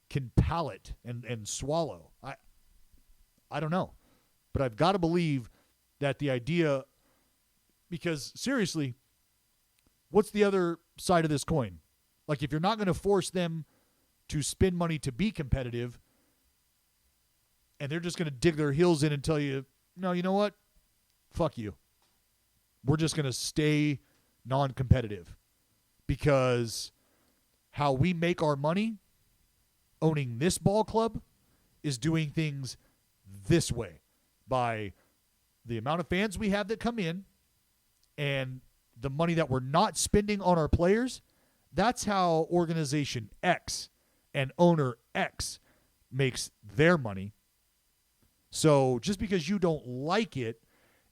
can palate and swallow. I don't know. But I've got to believe that the idea, because seriously, what's the other side of this coin? Like, if you're not going to force them to spend money to be competitive, and they're just going to dig their heels in and tell you, no, you know what? Fuck you. We're just going to stay non-competitive. Because how we make our money owning this ball club is doing things this way, by the amount of fans we have that come in and the money that we're not spending on our players. That's how organization X and owner X makes their money. So just because you don't like it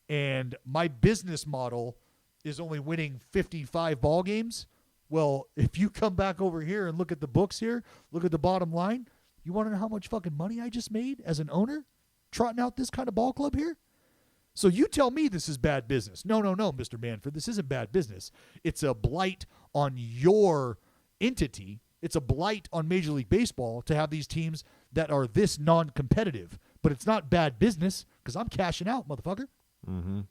and my business model is only winning 55 ball games, well, if you come back over here and look at the books here, look at the bottom line, you want to know how much fucking money I just made as an owner trotting out this kind of ball club here? So you tell me this is bad business. No, Mr. Manford, this isn't bad business. It's a blight on your entity. It's a blight on Major League Baseball to have these teams that are this non-competitive. But it's not bad business because I'm cashing out, motherfucker. Mm-hmm.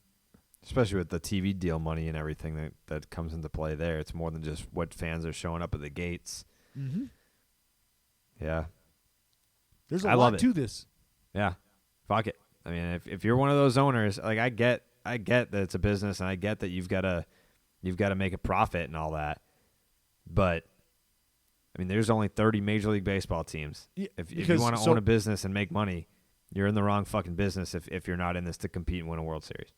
Especially with the TV deal money and everything that comes into play there. It's more than just what fans are showing up at the gates. Mm-hmm. Yeah. There's a lot to this. Yeah. Fuck it. I mean, if you're one of those owners, like I get that it's a business and I get that you've got to make a profit and all that. But I mean, there's only 30 Major League Baseball teams. Yeah, if you want to own a business and make money, you're in the wrong fucking business if you're not in this to compete and win a World Series.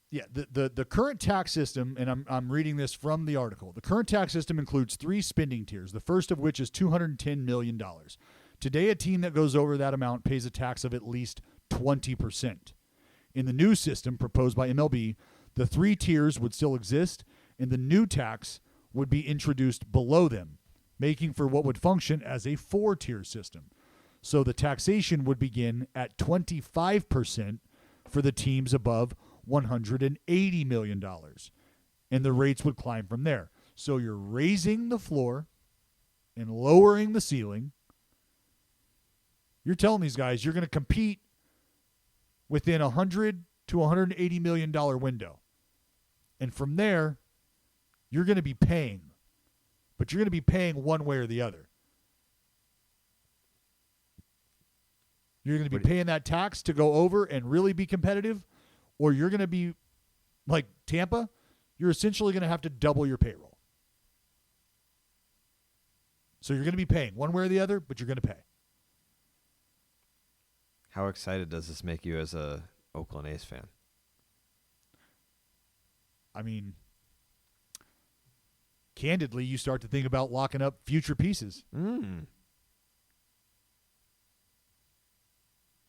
Yeah, the current tax system, and I'm reading this from the article. The current tax system includes 3 spending tiers, the first of which is $210 million. Today, a team that goes over that amount pays a tax of at least 20%. In the new system proposed by MLB, the 3 tiers would still exist, and the new tax would be introduced below them, making for what would function as a 4-tier system. So the taxation would begin at 25% for the teams above $180 million, and the rates would climb from there. So you're raising the floor and lowering the ceiling. You're telling these guys you're going to compete within $100 to $180 million window. And from there, you're going to be paying. But you're going to be paying one way or the other. You're going to be paying that tax to go over and really be competitive, or you're going to be like Tampa, you're essentially going to have to double your payroll. So you're going to be paying one way or the other, but you're going to pay. How excited does this make you as a Oakland A's fan? I mean, candidly, you start to think about locking up future pieces.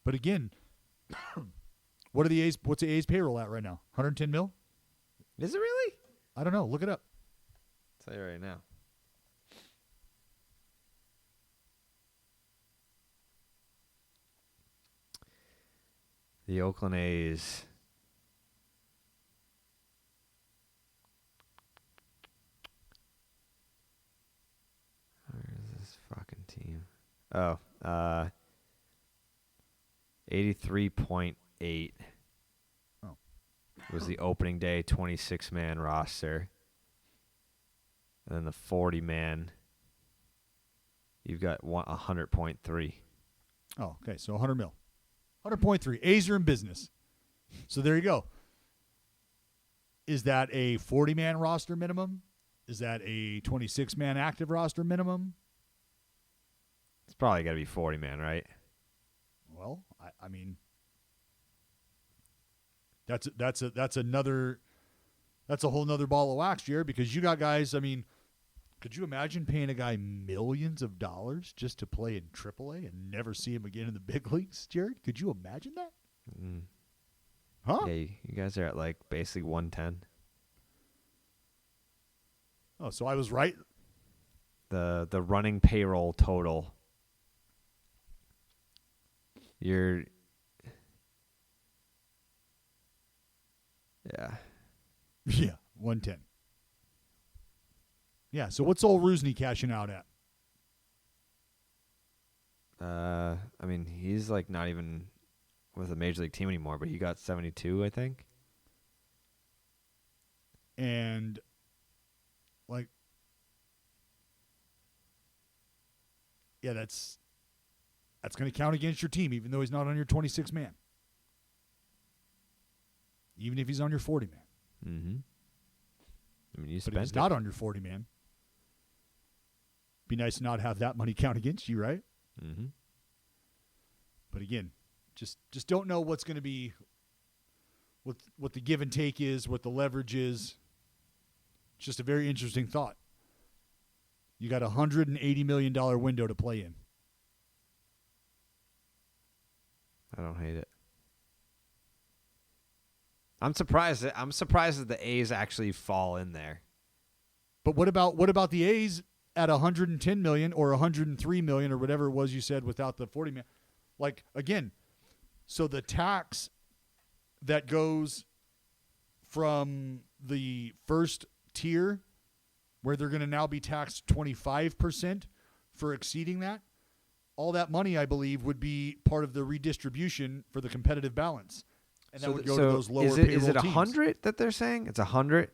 But again, what's the A's payroll at right now? 110 mil? Is it really? I don't know. Look it up. I'll tell you right now. The Oakland A's. Where is this fucking team? Oh, 83.8 was the opening day 26-man roster. And then the 40-man, you've got 100.3. Oh, okay. So 100 mil. 100.3. A's are in business. So there you go. Is that a 40-man roster minimum? Is that a 26-man active roster minimum? It's probably got to be 40-man, right? Well, I mean, that's a whole nother ball of wax, Jared, because you got guys. I mean, could you imagine paying a guy millions of dollars just to play in AAA and never see him again in the big leagues, Jared? Could you imagine that? Huh? Yeah, you guys are at like basically 110. Oh, so I was right. the running payroll total. Yeah. Yeah, 110. Yeah, so what's old Rusney cashing out at? I mean, he's like not even with a major league team anymore, but he got 72, I think. And like, yeah, that's going to count against your team, even though he's not on your 26 man. Even if he's on your 40 man. Mm-hmm. I mean, you But spent if he's not on your 40 man, be nice to not have that money count against you, right? Mm-hmm. But again, just don't know what's going to be, what the give and take is, what the leverage is. It's just a very interesting thought. You got a $180 million window to play in. I don't hate it. I'm surprised that the A's actually fall in there. But what about the A's at 110 million or 103 million or whatever it was you said without the 40 million? Like, again, so the tax that goes from the first tier, where they're going to now be taxed 25% for exceeding that, all that money, I believe, would be part of the redistribution for the competitive balance. And that would go to those lower payroll teams. Is it 100 that they're saying? It's 100?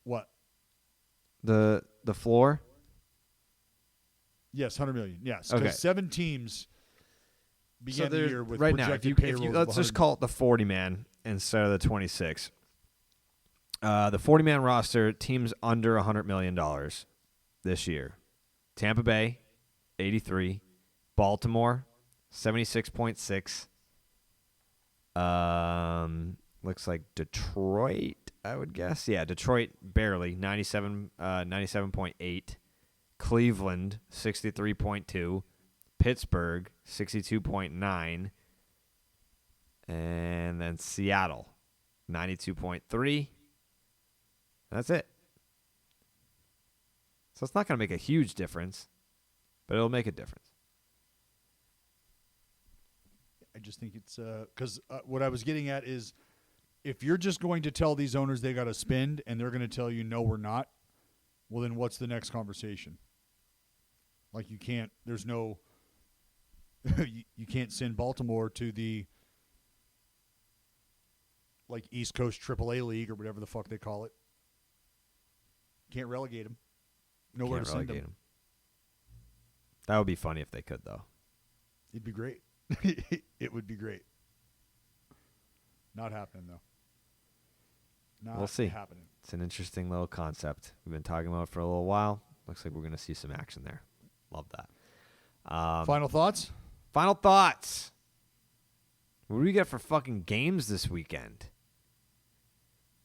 What? The floor? Yes, 100 million. Yes, because Okay. 7 teams began the year with right now, projected if payroll. you let's just call it the 40-man instead of the 26. The 40-man roster, teams under $100 million this year. Tampa Bay, 83. Baltimore, 76.6. Looks like Detroit, I would guess. Yeah, Detroit barely 97.8. Cleveland 63.2. Pittsburgh 62.9. And then Seattle 92.3. That's it. So it's not going to make a huge difference, but it'll make a difference. I just think it's because what I was getting at is if you're just going to tell these owners they got to spend and they're going to tell you, no, we're not, well, then what's the next conversation? Like you can't, there's no, you can't send Baltimore to the like East Coast AAA League or whatever the fuck they call it. Can't relegate them. Nowhere to send them. That would be funny if they could, though. It'd be great. It would be great. Not happening, though. We'll see. Happening. It's an interesting little concept. We've been talking about it for a little while. Looks like we're going to see some action there. Love that. Final thoughts? Final thoughts. What do we get for fucking games this weekend?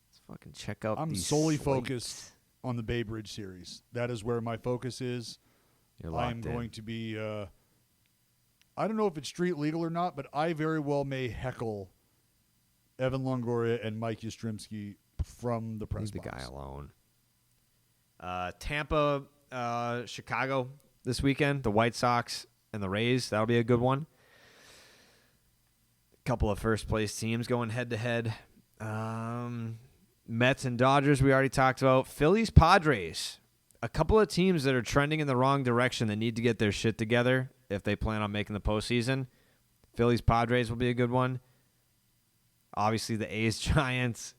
Let's fucking check out I'm these solely slates. focused on the Bay Bridge series. That is where my focus is. You're locked I'm in. going to be I don't know if it's street legal or not, but I very well may heckle Evan Longoria and Mike Yastrzemski from the press Leave the box. guy alone. Tampa, Chicago this weekend. The White Sox and the Rays. That'll be a good one. A couple of first-place teams going head-to-head. Mets and Dodgers we already talked about. Phillies, Padres. A couple of teams that are trending in the wrong direction that need to get their shit together if they plan on making the postseason. Phillies, Padres will be a good one. Obviously, the A's, Giants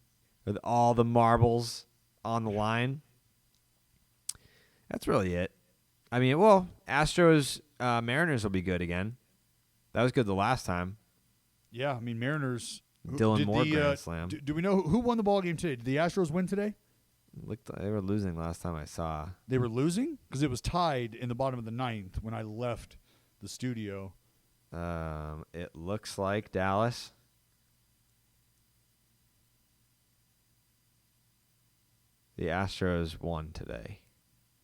with all the marbles on the line. That's really it. I mean, well, Astros, Mariners will be good again. That was good the last time. Yeah, I mean, Mariners. Dylan Moore grand slam. Do we know who won the ball game today? Did the Astros win today? They were losing last time I saw. They were losing? Because it was tied in the bottom of the 9th when I left the studio. It looks like Dallas. The Astros won today.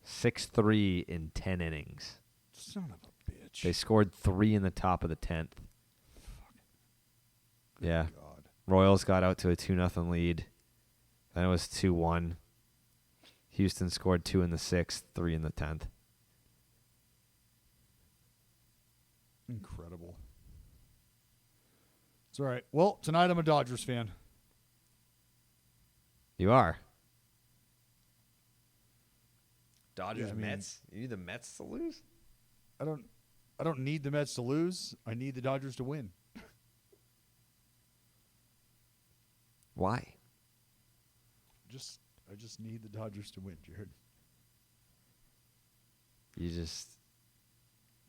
6-3 in 10 innings. Son of a bitch. They scored 3 in the top of the 10th. Yeah. God. Royals got out to a 2-0 lead. Then it was 2-1. Houston scored 2 in the 6th, 3 in the 10th. Incredible. It's all right. Well, tonight I'm a Dodgers fan. You are. Dodgers, Yeah, I mean, Mets. You need the Mets to lose. I don't need the Mets to lose. I need the Dodgers to win. Why? I just need the Dodgers to win, Jared. You just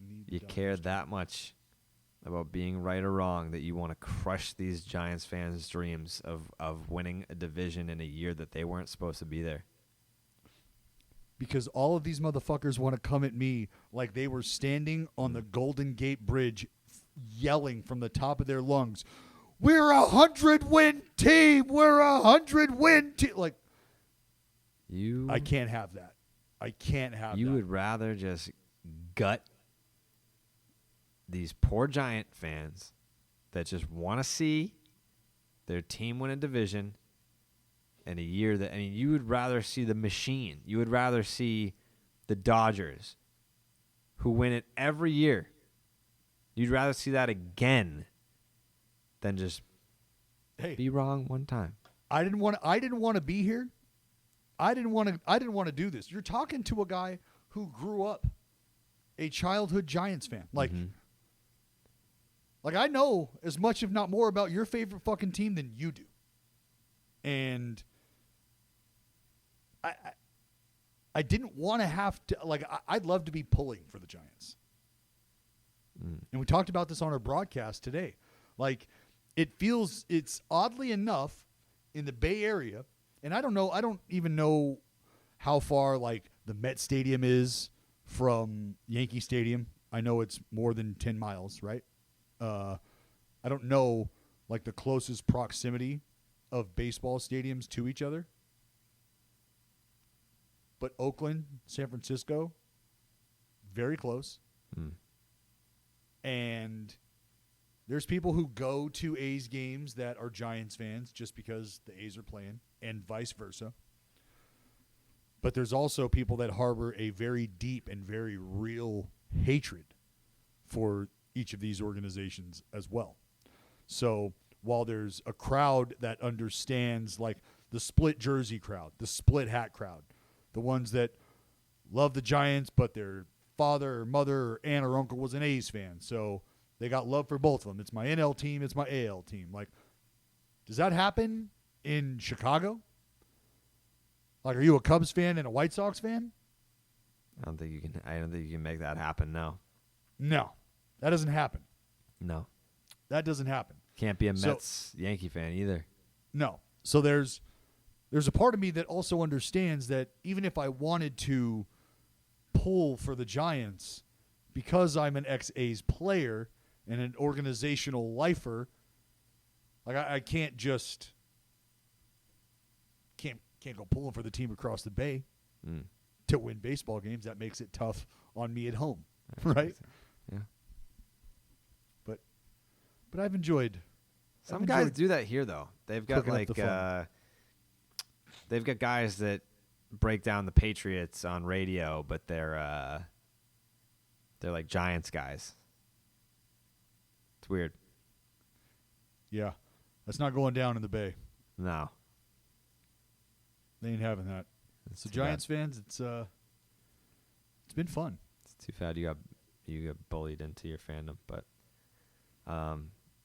Need the you Dodgers care to that much about being right or wrong that you want to crush these Giants fans' dreams of winning a division in a year that they weren't supposed to be there. because all of these motherfuckers want to come at me like they were standing on the Golden Gate Bridge yelling from the top of their lungs, "We're 100-win team! We're 100-win team!" Like, I can't have that. I can't have that. You would rather just gut these poor Giant fans that just want to see their team win a division in a year that, I mean, you would rather see the machine. You would rather see the Dodgers, who win it every year. You'd rather see that again than just be wrong one time. I didn't want to be here. I didn't want to do this. You're talking to a guy who grew up a childhood Giants fan. Like I know as much, if not more, about your favorite fucking team than you do. And I didn't want to have to, like, I'd love to be pulling for the Giants. And we talked about this on our broadcast today. Like, it's oddly enough in the Bay Area, and I don't even know how far, like, the Met Stadium is from Yankee Stadium. I know it's more than 10 miles, right? I don't know, like, the closest proximity of baseball stadiums to each other. But Oakland, San Francisco, very close. And there's people who go to A's games that are Giants fans just because the A's are playing, and vice versa. But there's also people that harbor a very deep and very real hatred for each of these organizations as well. So while there's a crowd that understands, like the split jersey crowd, the split hat crowd, the ones that love the Giants, but their father or mother or aunt or uncle was an A's fan, so they got love for both of them. It's my NL team, it's my AL team. Like, does that happen in Chicago? Like, are you a Cubs fan and a White Sox fan? I don't think you can make that happen. No, that doesn't happen. No, that doesn't happen. Can't be a Mets Yankee fan either. No. So there's a part of me that also understands that even if I wanted to pull for the Giants, because I'm an ex-A's player and an organizational lifer, like I can't just can't go pulling for the team across the bay to win baseball games. That makes it tough on me at home, right? Yeah. But I've enjoyed. Some guys do that here, though. They've got like they've got guys that break down the Patriots on radio, but they're like Giants guys. It's weird. Yeah, that's not going down in the Bay. No, they ain't having that. So Giants fans, it's been fun. It's too bad you got bullied into your fandom, but no,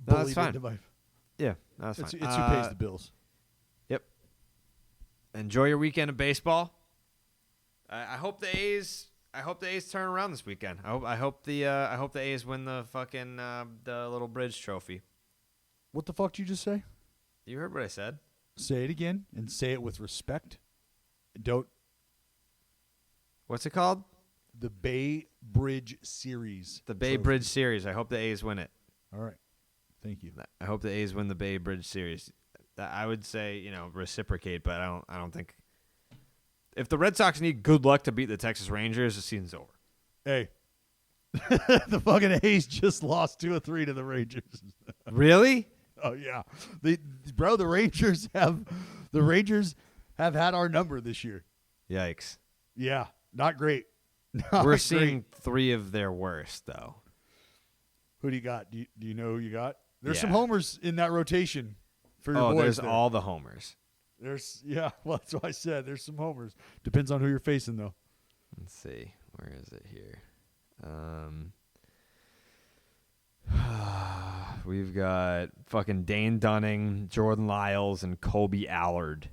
that's fine. Yeah, that's fine. It's who pays the bills. Yep. Enjoy your weekend of baseball. I hope the A's turn around this weekend. I hope the A's win the fucking the Little Bridge Trophy. What the fuck did you just say? You heard what I said. Say it again and say it with respect. Don't. What's it called? The Bay Bridge Series. The Bay Bridge Series. I hope the A's win it. All right. Thank you. I hope the A's win the Bay Bridge Series. I would say, reciprocate, but I don't think. If the Red Sox need good luck to beat the Texas Rangers, the season's over. Hey, the fucking A's just lost 2-3 to the Rangers. Really? Oh yeah, the Rangers have had our number this year. Yikes. Yeah, not great. Not We're great. seeing 3 of their worst, though. Who do you got? Do you know who you got? There's some Yeah. homers in that rotation for your Oh, boys there's there. all the homers. Well, that's what I said. There's some homers. Depends on who you're facing, though. Let's see. Where is it here? We've got fucking Dane Dunning, Jordan Lyles, and Kobe Allard.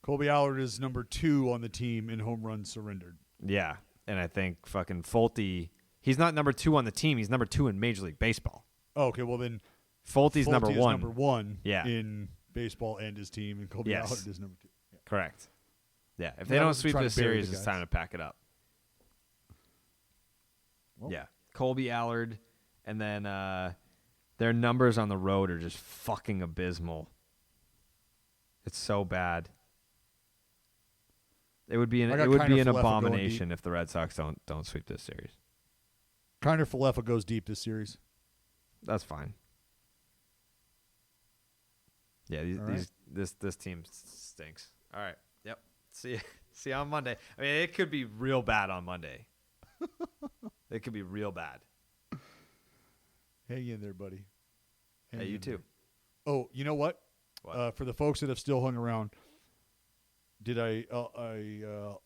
Colby Allard is number 2 on the team in home runs surrendered. Yeah, and I think fucking Fulte, he's not number 2 on the team. He's number 2 in Major League Baseball. Oh, okay, well then Fulte's Fulte number is 1. number 1 Yeah. in baseball and his team, and Colby Yes. Allard is number 2. Yeah. Correct. Yeah, if Yeah, they I don't wasn't sweep trying this to bury series, the it's guys. time to pack it up. Well. Yeah, Colby Allard, and then their numbers on the road are just fucking abysmal. It's so bad. It would be an I got an Kiner Falefa going abomination if the Red Sox don't sweep this series. Kiner Falefa goes deep this series. That's fine. Yeah, All right. this team stinks. All right. Yep. See you on Monday. I mean, it could be real bad on Monday. It could be real bad. Hang in there, buddy. Hang Hey, you in too. there. Oh, you know what? What? For the folks that have still hung around, I'll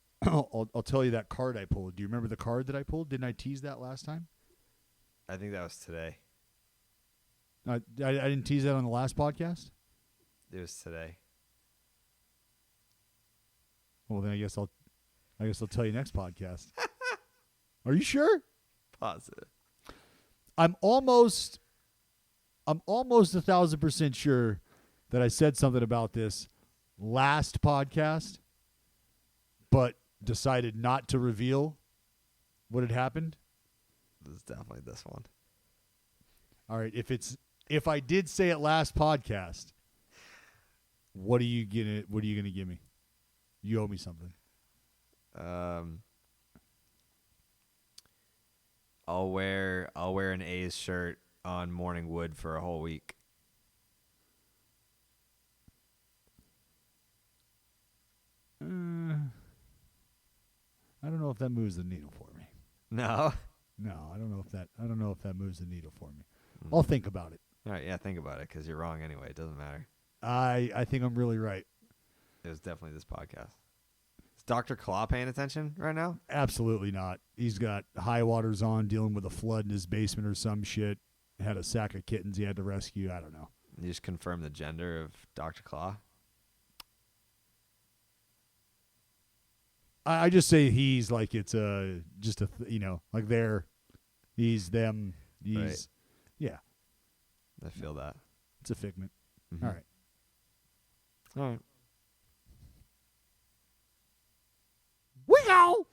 tell you that card I pulled. Do you remember the card that I pulled? Didn't I tease that last time? I think that was today. I didn't tease that on the last podcast. It was today. Well, then I guess I'll tell you next podcast. Are you sure? Positive. I'm almost 1,000% sure that I said something about this last podcast, but decided not to reveal what had happened. This is definitely this one. All right, if I did say it last podcast, what are you gonna give me? You owe me something. I'll wear an A's shirt on Morning Wood for a whole week. I don't know if that moves the needle for me. No. No, I don't know if that moves the needle for me. I'll think about it. All right, yeah, think about it because you're wrong anyway. It doesn't matter. I think I'm really right. It was definitely this podcast. Is Dr. Claw paying attention right now? Absolutely not. He's got high waters on, dealing with a flood in his basement or some shit. Had a sack of kittens he had to rescue. I don't know. You just confirm the gender of Dr. Claw? I just say he's like it's like they're, he's them, he's Right. Yeah. I feel that. It's a figment. Mhm. All right. All right. We go.